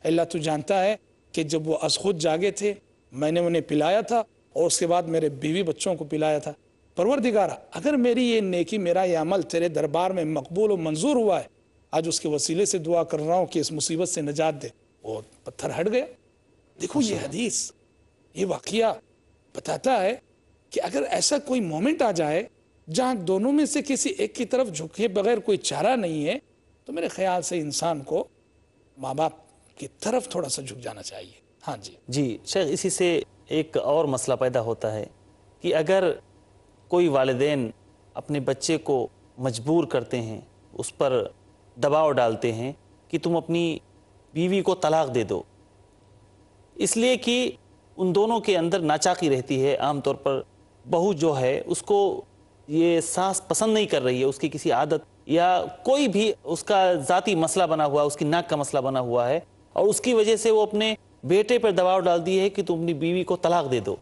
اللہ تو جانتا ہے کہ جب وہ از خود جاگے تھے میں نے انہیں پلایا تھا، اور اس کے بعد میرے بیوی بچوں کو پلایا تھا۔ پروردگارہ اگر میری یہ نیکی، میرا یہ عمل تیرے دربار میں مقبول و منظور ہوا ہے، آج اس کے وسیلے سے دعا کر رہا ہوں کہ اس مصیبت سے نجات دے، اور پتھر ہٹ گیا۔ دیکھو یہ حدیث، یہ واقعہ بتاتا ہے کہ اگر ایسا کوئی مومنٹ آ جائے جہاں دونوں میں سے کسی ایک کی طرف جھکے بغیر کوئی چارہ نہیں ہے، تو میرے خیال سے انسان کو ماں باپ کی طرف تھوڑا سا جھک جانا چاہیے۔ ہاں جی جی شیخ، اسی سے ایک اور مسئلہ پیدا ہوتا ہے کہ اگر کوئی والدین اپنے بچے کو مجبور کرتے ہیں، اس پر دباؤ ڈالتے ہیں کہ تم اپنی بیوی کو طلاق دے دو، اس لیے کہ ان دونوں کے اندر ناچاقی رہتی ہے۔ عام طور پر بہو جو ہے اس کو یہ ساس پسند نہیں کر رہی ہے، اس کی کسی عادت یا کوئی بھی اس کا ذاتی مسئلہ بنا ہوا ہے، اس کی ناک کا مسئلہ بنا ہوا ہے، اور اس کی وجہ سے وہ اپنے بیٹے پر دباؤ ڈال دی ہے کہ تم اپنی بیوی کو طلاق دے دو۔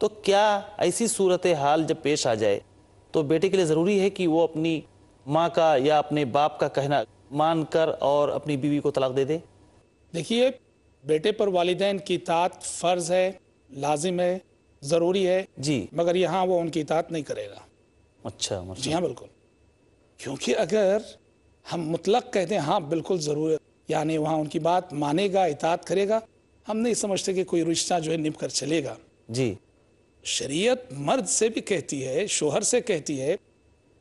تو کیا ایسی صورتحال جب پیش آ جائے تو بیٹے کے لیے ضروری ہے کہ وہ اپنی ماں کا یا اپنے باپ کا کہنا مان کر اور اپنی بیوی کو طلاق دے دے؟ دیکھیے، بیٹے پر والدین کی اطاعت فرض ہے، لازم ہے، ضروری ہے، جی مگر یہاں وہ ان کی اطاعت نہیں کرے گا۔ اچھا جی ہاں، بالکل، کیونکہ اگر ہم مطلق کہتے ہیں ہاں بالکل ضرور ہے، یعنی وہاں ان کی بات مانے گا، اطاعت کرے گا، ہم نہیں سمجھتے کہ کوئی رشتہ جو ہے نبھ کر چلے گا۔ جی شریعت مرد سے بھی کہتی ہے، شوہر سے کہتی ہے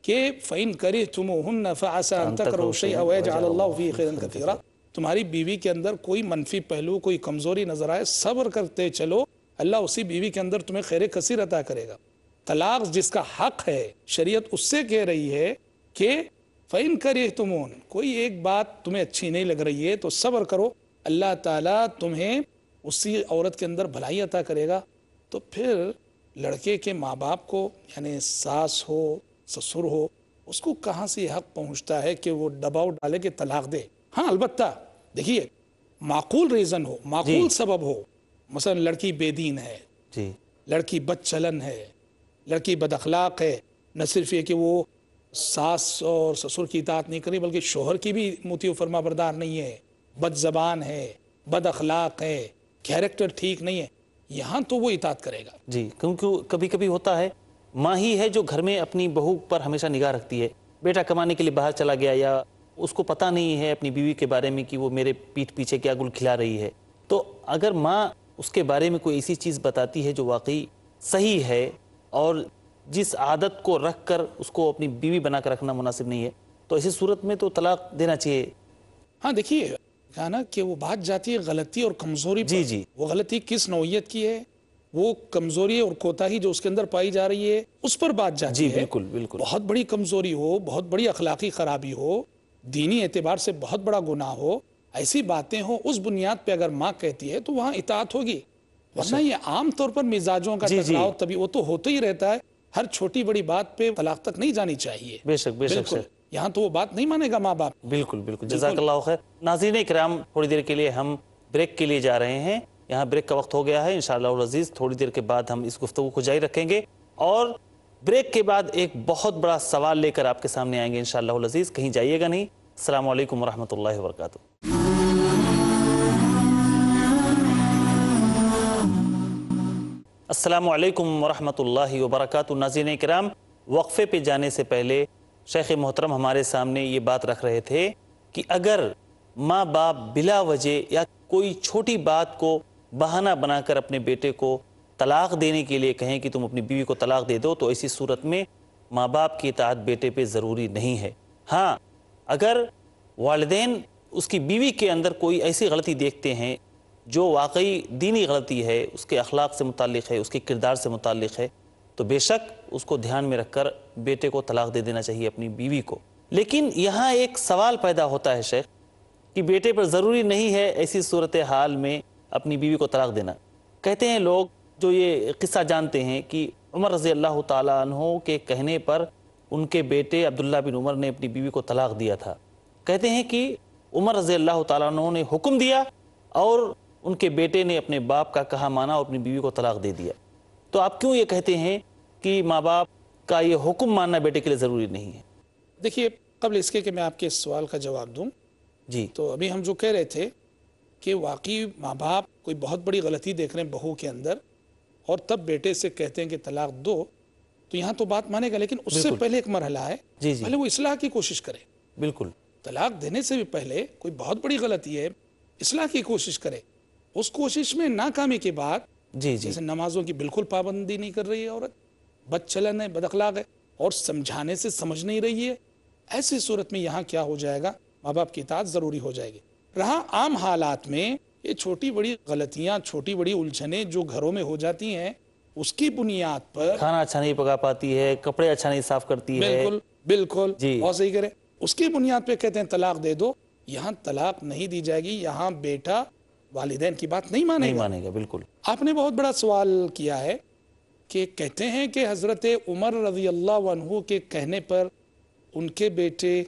کہ فَإِن كَرِهْتُمُوهُنَّ فَعَسَىٰ أَن تَكْرَهُوا شَيْئًا وَيَجْعَلَ اللَّهُ فِيهِ خَيْرًا كَثِيرًا۔ تمہاری بیوی کے اندر کوئی منفی پہلو، کوئی کمزوری نظر آئے، صبر کرتے چلو، اللہ اسی بیوی کے اندر تمہیں خیر کثیر عطا کرے گا۔ طلاق جس کا حق ہے، شریعت اس سے کہہ رہی ہے کہ فَإِن كَرِهْتُمُوهُنَّ، کوئی ایک بات تمہیں اچھی نہیں لگ رہی ہے تو صبر کرو، اللہ تعالیٰ تمہیں اسی عورت کے اندر بھلائی عطا کرے گا۔ تو پھر لڑکے کے ماں باپ کو، یعنی ساس ہو سسر ہو، اس کو کہاں سے یہ حق پہنچتا ہے کہ وہ دباؤ ڈالے کہ طلاق دے؟ ہاں البتہ دیکھیے، معقول ریزن ہو، معقول سبب ہو، مثلا لڑکی بے دین ہے، جی لڑکی بد چلن ہے، لڑکی بد اخلاق ہے، نہ صرف یہ کہ وہ ساس اور سسر کی اطاعت نہیں کری بلکہ شوہر کی بھی مطیع و فرما بردار نہیں ہے، بد زبان ہے، بد اخلاق ہے، کیریکٹر ٹھیک نہیں ہے، یہاں تو وہ اطاعت کرے گا۔ جی، کیونکہ کبھی کبھی ہوتا ہے ماں ہی ہے جو گھر میں اپنی بہو پر ہمیشہ نگاہ رکھتی ہے، بیٹا کمانے کے لیے باہر چلا گیا یا اس کو پتہ نہیں ہے اپنی بیوی کے بارے میں کہ وہ میرے پیٹھ پیچھے کیا گل کھلا رہی ہے، تو اگر ماں اس کے بارے میں کوئی ایسی چیز بتاتی ہے جو واقعی صحیح ہے اور جس عادت کو رکھ کر اس کو اپنی بیوی بنا کر رکھنا مناسب نہیں ہے، تو ایسی صورت میں تو طلاق دینا چاہیے۔ ہاں دیکھیے، کہا نا کہ وہ بات جاتی ہے غلطی اور کمزوری پر۔ جی جی، وہ غلطی کس نوعیت کی ہے، وہ کمزوری اور کوتاہی جو اس کے اندر پائی جا رہی ہے اس پر بات جاتی جی ہے۔ بالکل بالکل، بہت بڑی کمزوری ہو، بہت بڑی اخلاقی خرابی ہو، دینی اعتبار سے بہت بڑا گناہ ہو، ایسی باتیں ہوں، اس بنیاد پہ اگر ماں کہتی ہے تو وہاں اطاعت ہوگی، ورنہ یہ عام طور پر مزاجوں کا ٹکراؤ طبی وہ تو ہوتا ہی رہتا ہے، ہر چھوٹی بڑی بات پہ طلاق تک نہیں جانی چاہیے۔ بے شک بے شک بالکل، یہاں تو وہ بات نہیں مانے گا ماں باپ۔ بالکل بالکل، جزاک اللہ خیر۔ ناظرین کرام، تھوڑی دیر کے لیے ہم بریک کے لیے جا رہے ہیں، یہاں بریک کا وقت ہو گیا ہے، انشاءاللہ العزیز تھوڑی دیر کے بعد ہم اس گفتگو کو جاری رکھیں گے اور بریک کے بعد ایک بہت بڑا سوال لے کر آپ کے سامنے آئیں گے انشاءاللہ العزیز، کہیں جائیے گا نہیں۔ السلام علیکم ورحمۃ اللہ وبرکاتہ۔ السلام علیکم ورحمۃ اللہ وبرکاتہ۔ ناظرین کرام، وقفے پہ جانے سے پہلے شیخ محترم ہمارے سامنے یہ بات رکھ رہے تھے کہ اگر ماں باپ بلا وجہ یا کوئی چھوٹی بات کو بہانہ بنا کر اپنے بیٹے کو طلاق دینے کے لیے کہیں کہ تم اپنی بیوی کو طلاق دے دو، تو ایسی صورت میں ماں باپ کی اطاعت بیٹے پہ ضروری نہیں ہے۔ ہاں، اگر والدین اس کی بیوی کے اندر کوئی ایسی غلطی دیکھتے ہیں جو واقعی دینی غلطی ہے، اس کے اخلاق سے متعلق ہے، اس کے کردار سے متعلق ہے، تو بے شک اس کو دھیان میں رکھ کر بیٹے کو طلاق دے دینا چاہیے اپنی بیوی کو۔ لیکن یہاں ایک سوال پیدا ہوتا ہے شیخ کہ بیٹے پر ضروری نہیں ہے ایسی صورتحال میں اپنی بیوی کو طلاق دینا۔ کہتے ہیں لوگ جو یہ قصہ جانتے ہیں کہ عمر رضی اللہ تعالیٰ عنہ کے کہنے پر ان کے بیٹے عبداللہ بن عمر نے اپنی بیوی کو طلاق دیا تھا۔ کہتے ہیں کہ عمر رضی اللہ تعالیٰ عنہ نے حکم دیا اور ان کے بیٹے نے اپنے باپ کا کہا مانا اور اپنی بیوی کو طلاق دے دیا۔ تو آپ کیوں یہ کہتے ہیں کہ ماں باپ کا یہ حکم ماننا بیٹے کے لیے ضروری نہیں ہے؟ دیکھیے، قبل اس کے کہ میں آپ کے اس سوال کا جواب دوں، جی، تو ابھی ہم جو کہہ رہے تھے کہ واقعی ماں باپ کوئی بہت بڑی غلطی دیکھ رہے ہیں بہو کے اندر اور تب بیٹے سے کہتے ہیں کہ طلاق دو، تو یہاں تو بات مانے گا، لیکن اس سے پہلے ایک مرحلہ ہے، جی جی پہلے وہ اصلاح کی کوشش کرے۔ بالکل، طلاق دینے سے بھی پہلے کوئی بہت بڑی غلطی ہے، اصلاح کی کوشش کرے۔ اس کوشش میں ناکامی کے بعد، جی جی جیسے نمازوں کی بالکل پابندی نہیں کر رہی ہے عورت، بد چلن ہے، بد اخلاق ہے اور سمجھانے سے سمجھ نہیں رہی ہے، ایسی صورت میں یہاں کیا ہو جائے گا، ماں باپ کی اطاعت ضروری ہو جائے گی۔ رہا عام حالات میں یہ چھوٹی بڑی غلطیاں، چھوٹی بڑی الجھنیں جو گھروں میں ہو جاتی ہیں، اس کی بنیاد پر کھانا اچھا نہیں پکا پاتی ہے، کپڑے اچھا نہیں صاف کرتی ہے، بالکل بالکل جی بہت صحیح کرے، اس کی بنیاد پہ کہتے ہیں طلاق دے دو. یہاں طلاق نہیں دی جائے گی, یہاں بیٹا والدین کی بات نہیں مانے نہیں گا. مانے گا. بالکل. آپ نے بہت بڑا سوال کیا ہے کہ کہتے ہیں کہ حضرت عمر رضی اللہ عنہ کے کہنے پر ان کے بیٹے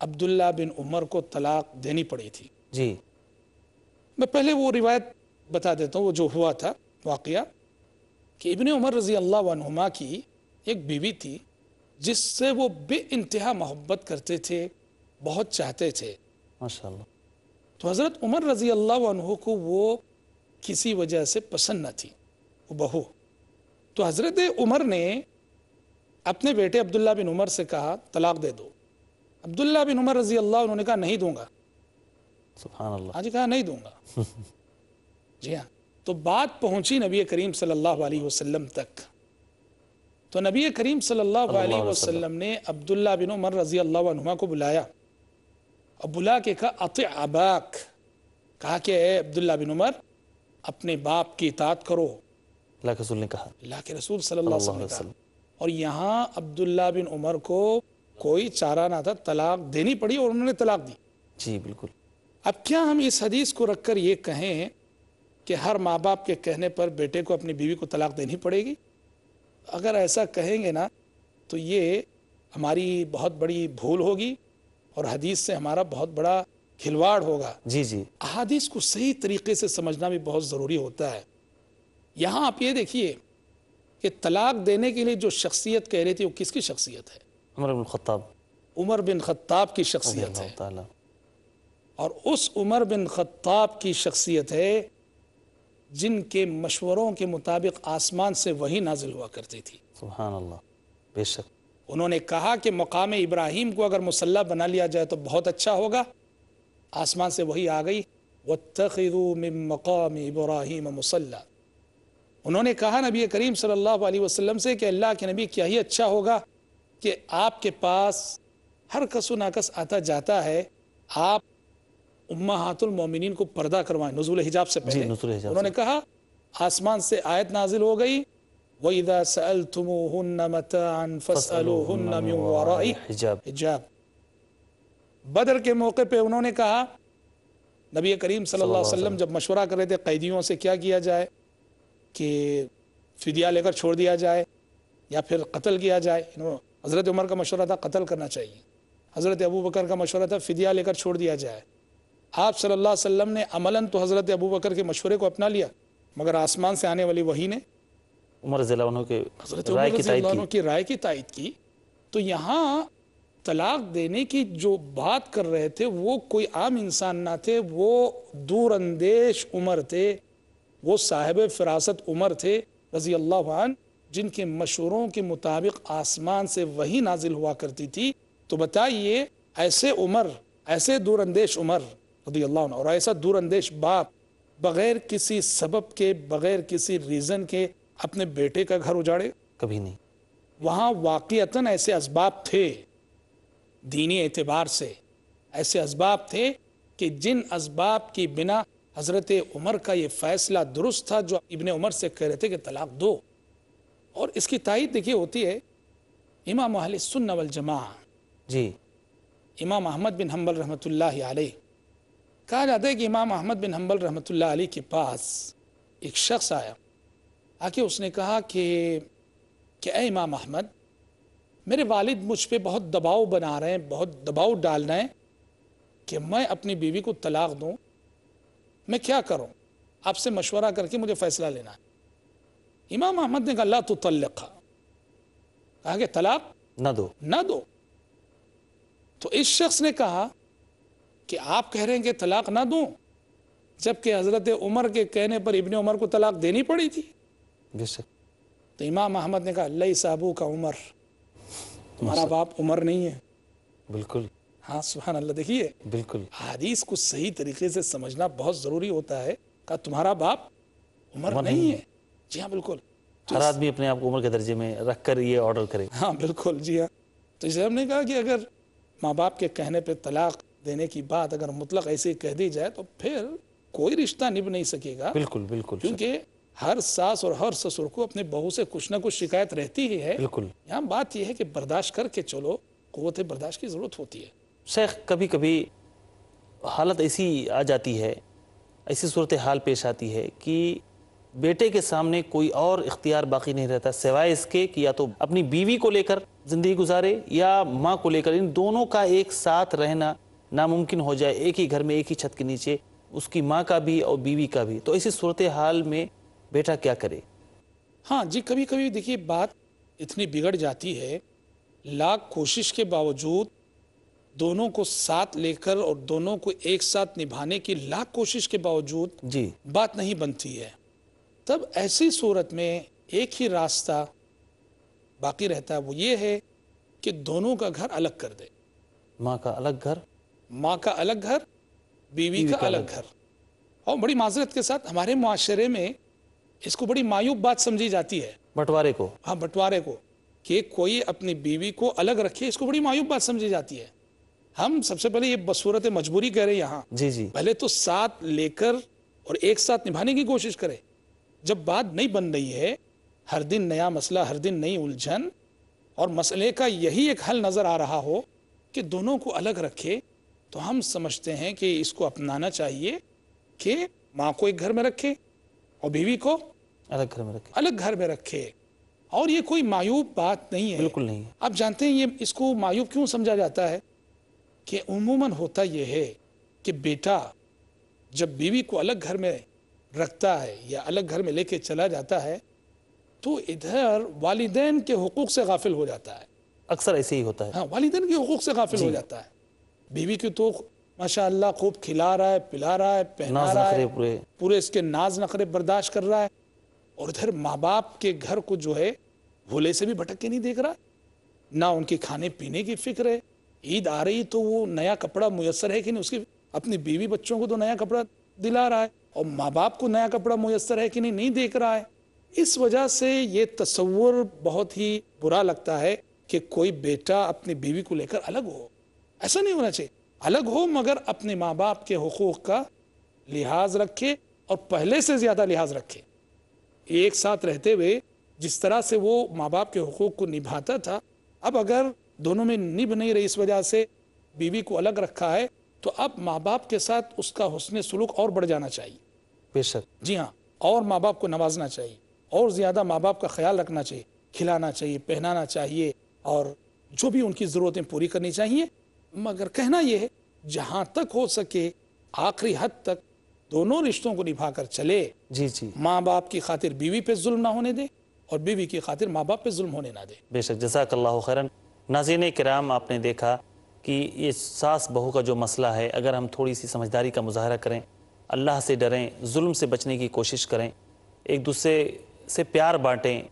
عبداللہ بن عمر کو طلاق دینی پڑی تھی. جی. میں پہلے وہ روایت بتا دیتا ہوں, وہ جو ہوا تھا واقعہ, کہ ابن عمر رضی اللہ عنہما کی ایک بیوی تھی جس سے وہ بے انتہا محبت کرتے تھے, بہت چاہتے تھے. ماشاءاللہ. تو حضرت عمر رضی اللہ عنہ کو وہ کسی وجہ سے پسند نہ تھی وہ بہو. تو حضرت عمر نے اپنے بیٹے عبداللہ بن عمر سے کہا طلاق دے دو. عبداللہ بن عمر رضی اللہ عنہ نے کہا نہیں دوں گا. سبحان اللہ. ہاں جی, کہا نہیں دوں گا. جی ہاں. تو بات پہنچی نبی کریم صلی اللہ علیہ وسلم تک. تو نبی کریم صلی اللہ علیہ وسلم نے عبداللہ بن عمر رضی اللہ عنہما کو بلایا اور بلا کے کہا اطع اباک, کہا کہ اے عبداللہ بن عمر اپنے باپ کی اطاعت کرو. اللہ کے رسول نے کہا. اللہ کے رسول صلی اللہ علیہ وسلم نے کہا. اور یہاں عبداللہ بن عمر کو کوئی چارہ نہ تھا, طلاق دینی پڑی اور انہوں نے طلاق دی. جی بالکل. اب کیا ہم اس حدیث کو رکھ کر یہ کہیں کہ ہر ماں باپ کے کہنے پر بیٹے کو اپنی بیوی کو طلاق دینی پڑے گی؟ اگر ایسا کہیں گے نا تو یہ ہماری بہت بڑی بھول ہوگی اور حدیث سے ہمارا بہت بڑا کھلواڑ ہوگا. جی جی. احادیث کو صحیح طریقے سے سمجھنا بھی بہت ضروری ہوتا ہے. یہاں آپ یہ دیکھیے کہ طلاق دینے کے لیے جو شخصیت کہہ رہی تھی وہ کس کی شخصیت ہے؟ عمر بن خطاب. عمر بن خطاب کی رضی شخصیت ہے. اللہ تعالی. اور اس عمر بن خطاب کی شخصیت ہے جن کے مشوروں کے مطابق آسمان سے وحی نازل ہوا کرتی تھی. سبحان اللہ. بے شک. انہوں نے کہا کہ مقام ابراہیم کو اگر مسلح بنا لیا جائے تو بہت اچھا ہوگا. آسمان سے وحی آ گئی وَاتَّخِذُوا مِن مَقَامِ إِبْرَاهِيمَ مُصَلَّى. انہوں نے کہا نبی کریم صلی اللہ علیہ وسلم سے کہ اللہ کے نبی کیا ہی اچھا ہوگا کہ آپ کے پاس ہر کس و ناکس آتا جاتا ہے, آپ امہات المومنین کو پردہ کروائیں نزول حجاب سے پہلے. نزول حجاب انہوں نے کہا آسمان سے آیت نازل ہو گئی وَإِذَا سَأَلْتُمُوهُنَّ مَتَاعًا فَاسْأَلُوهُنَّ مِنْ وَرَاءِ حجاب. بدر کے موقع پہ انہوں نے کہا, نبی کریم صلی اللہ علیہ وسلم جب مشورہ کر رہے تھے قیدیوں سے کیا کیا جائے, کہ فدیہ لے کر چھوڑ دیا جائے یا پھر قتل کیا جائے. حضرت عمر کا مشورہ تھا قتل کرنا چاہیے. حضرت ابو بکر کا مشورہ تھا فدیہ لے کر چھوڑ دیا جائے. آپ صلی اللہ علیہ وسلم نے عملاً تو حضرت ابو بکر کے مشورے کو اپنا لیا, مگر آسمان سے آنے والی وحی نے عمر رضی اللہ عنہ کے حضرت رائے عمر کی رضی تائید اللہ کی. عنہ کی رائے کی تائید کی. تو یہاں طلاق دینے کی جو بات کر رہے تھے وہ کوئی عام انسان نہ تھے, وہ دور اندیش عمر تھے, وہ صاحب فراست عمر تھے رضی اللہ عنہ, جن کے مشوروں کے مطابق آسمان سے وحی نازل ہوا کرتی تھی. تو بتائیے ایسے عمر, ایسے دور اندیش عمر رضی اللہ عنہ اور ایسا دور اندیش باپ بغیر کسی سبب کے, بغیر کسی ریزن کے اپنے بیٹے کا گھر اجاڑے؟ کبھی نہیں. وہاں واقعتاً ایسے اسباب تھے, دینی اعتبار سے ایسے اسباب تھے کہ جن اسباب کی بنا حضرت عمر کا یہ فیصلہ درست تھا جو ابن عمر سے کہہ رہے تھے کہ طلاق دو. اور اس کی تائید دیکھیے ہوتی ہے امام اہل سنہ والجماعہ جی. امام احمد بن حنبل رحمۃ اللہ علیہ. کہا جاتا ہے کہ امام احمد بن حنبل رحمۃ اللہ علیہ کے پاس ایک شخص آیا, آ کے اس نے کہا کہ اے امام احمد, میرے والد مجھ پہ بہت دباؤ بنا رہے ہیں, بہت دباؤ ڈال رہے ہیں کہ میں اپنی بیوی کو طلاق دوں, میں کیا کروں؟ آپ سے مشورہ کر کے مجھے فیصلہ لینا ہے. امام احمد نے کہا لا تطلقها, کہا کہ طلاق نہ دو. تو اس شخص نے کہا کہ آپ کہہ رہے ہیں کہ طلاق نہ دوں, جبکہ حضرت عمر کے کہنے پر ابن عمر کو طلاق دینی پڑی تھی. تو امام احمد نے کہا لیس ابوک عمر, تمہارا باپ عمر نہیں ہے. بالکل. ہاں سبحان اللہ. دیکھیے بالکل حدیث کو صحیح طریقے سے سمجھنا بہت ضروری ہوتا ہے. کہا تمہارا باپ عمر نہیں ہے. جی ہاں بالکل. ہر آدمی اپنے آپ کو عمر کے درجے میں رکھ کر یہ آرڈر کرے. ہاں بالکل. جی ہاں. تو اسے ہم نے کہا کہ اگر ماں باپ کے کہنے پہ طلاق دینے کی بات اگر مطلق ایسے کہہ دی جائے تو پھر کوئی رشتہ نبھ نہیں سکے گا. بالکل بالکل. کیونکہ ہر ساس اور ہر سسر کو اپنے بہو سے کچھ نہ کچھ شکایت رہتی ہی ہے. بالکل. یہاں بات یہ ہے کہ برداشت کر کے چلو, قوت برداشت کی ضرورت ہوتی ہے. شیخ کبھی کبھی حالت ایسی آ جاتی ہے، ایسی صورتحال پیش آتی ہے کہ بیٹے کے سامنے کوئی اور اختیار باقی نہیں رہتا سوائے اس کے کہ یا تو اپنی بیوی کو لے کر زندگی گزارے یا ماں کو لے کر، ان دونوں کا ایک ساتھ رہنا ناممکن ہو جائے، ایک ہی گھر میں ایک ہی چھت کے نیچے، اس کی ماں کا بھی اور بیوی کا بھی۔ تو ایسی صورتحال میں بیٹا کیا کرے؟ ہاں جی، کبھی کبھی دیکھیے بات اتنی بگڑ جاتی ہے، لاکھ کوشش کے باوجود دونوں کو ساتھ لے کر اور دونوں کو ایک ساتھ نبھانے کی لاکھ کوشش کے باوجود جی بات نہیں بنتی ہے، تب ایسی صورت میں ایک ہی راستہ باقی رہتا ہے، وہ یہ ہے کہ دونوں کا گھر الگ کر دے۔ ماں کا الگ گھر، ماں کا الگ گھر، بیوی کا الگ گھر۔ اور بڑی معذرت کے ساتھ ہمارے معاشرے میں اس کو بڑی معیوب بات سمجھی جاتی ہے، بٹوارے کو۔ ہاں بٹوارے کو، کہ کوئی اپنی بیوی کو الگ رکھے، اس کو بڑی معیوب بات سمجھی جاتی ہے۔ ہم سب سے پہلے یہ بصورت مجبوری کہہ رہے ہیں یہاں، جی جی پہلے تو ساتھ لے کر اور ایک ساتھ نبھانے کی کوشش کرے۔ جب بات نہیں بن رہی ہے، ہر دن نیا مسئلہ، ہر دن نئی الجھن، اور مسئلے کا یہی ایک حل نظر آ رہا ہو کہ دونوں کو الگ رکھے، تو ہم سمجھتے ہیں کہ اس کو اپنانا چاہیے کہ ماں کو ایک گھر میں رکھے اور بیوی کو الگ گھر میں رکھے۔ الگ گھر میں رکھے، اور یہ کوئی معیوب بات نہیں ہے۔ بالکل نہیں۔ آپ جانتے ہیں یہ اس کو معیوب کیوں سمجھا جاتا ہے؟ کہ عموماً ہوتا یہ ہے کہ بیٹا جب بیوی کو الگ گھر میں رکھتا ہے یا الگ گھر میں لے کے چلا جاتا ہے تو ادھر والدین کے حقوق سے غافل ہو جاتا ہے۔ اکثر ایسے ہی ہوتا ہے۔ ہاں، والدین کے حقوق سے غافل ہو جاتا ہے۔ بیوی کی تو ماشاء اللہ خوب کھلا رہا ہے، پلا رہا ہے، پہنا ناز رہا نخرے ہے، پورے اس کے ناز نخرے برداشت کر رہا ہے، اور ادھر ماں باپ کے گھر کو جو ہے بھولے سے بھی بھٹک کے نہیں دیکھ رہا، نہ ان کے کھانے پینے کی فکر ہے۔ عید آ رہی تو وہ نیا کپڑا میسر ہے کہ نہیں، اس کی اپنی بیوی بچوں کو تو نیا کپڑا دلا رہا ہے، اور ماں باپ کو نیا کپڑا میسر ہے کہ نہیں، نہیں دیکھ رہا ہے۔ اس وجہ سے یہ تصور بہت ہی برا لگتا ہے کہ کوئی بیٹا اپنی بیوی کو لے کر الگ ہو۔ ایسا نہیں ہونا چاہیے، الگ ہو مگر اپنے ماں باپ کے حقوق کا لحاظ رکھے، اور پہلے سے زیادہ لحاظ رکھے۔ ایک ساتھ رہتے ہوئے جس طرح سے وہ ماں باپ کے حقوق کو نبھاتا تھا، اب اگر دونوں میں نبھ نہیں رہی، اس وجہ سے بیوی کو الگ رکھا ہے، تو اب ماں باپ کے ساتھ اس کا حسن سلوک اور بڑھ جانا چاہیے۔ بے شک۔ جی ہاں، اور ماں باپ کو نوازنا چاہیے، اور زیادہ ماں باپ کا خیال رکھنا چاہیے، کھلانا چاہیے، پہنانا چاہیے، اور جو بھی ان کی ضرورتیں پوری کرنی چاہیے۔ مگر کہنا یہ ہے جہاں تک ہو سکے آخری حد تک دونوں رشتوں کو نبھا کر چلے۔ جی جی ماں باپ کی خاطر بیوی پہ ظلم نہ ہونے دے، اور بیوی کی خاطر ماں باپ پہ ظلم ہونے نہ دے۔ بے شک، جزاک اللہ خیرن۔ ناظرین کرام، آپ نے دیکھا کہ یہ ساس بہو کا جو مسئلہ ہے، اگر ہم تھوڑی سی سمجھداری کا مظاہرہ کریں، اللہ سے ڈریں، ظلم سے بچنے کی کوشش کریں، ایک دوسرے سے پیار بانٹیں،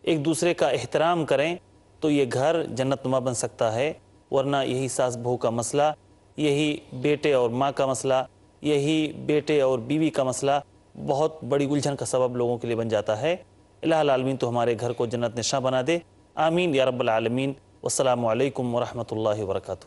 ایک دوسرے کا احترام کریں، تو یہ گھر جنت نما بن سکتا ہے۔ ورنہ یہی ساس بہو کا مسئلہ، یہی بیٹے اور ماں کا مسئلہ، یہی بیٹے اور بیوی کا مسئلہ بہت بڑی الجھن کا سبب لوگوں کے لیے بن جاتا ہے۔ الہ العالمین تو ہمارے گھر کو جنت نشاں بنا دے، آمین یا رب العالمین۔ والسلام علیکم ورحمۃ اللہ وبرکاتہ۔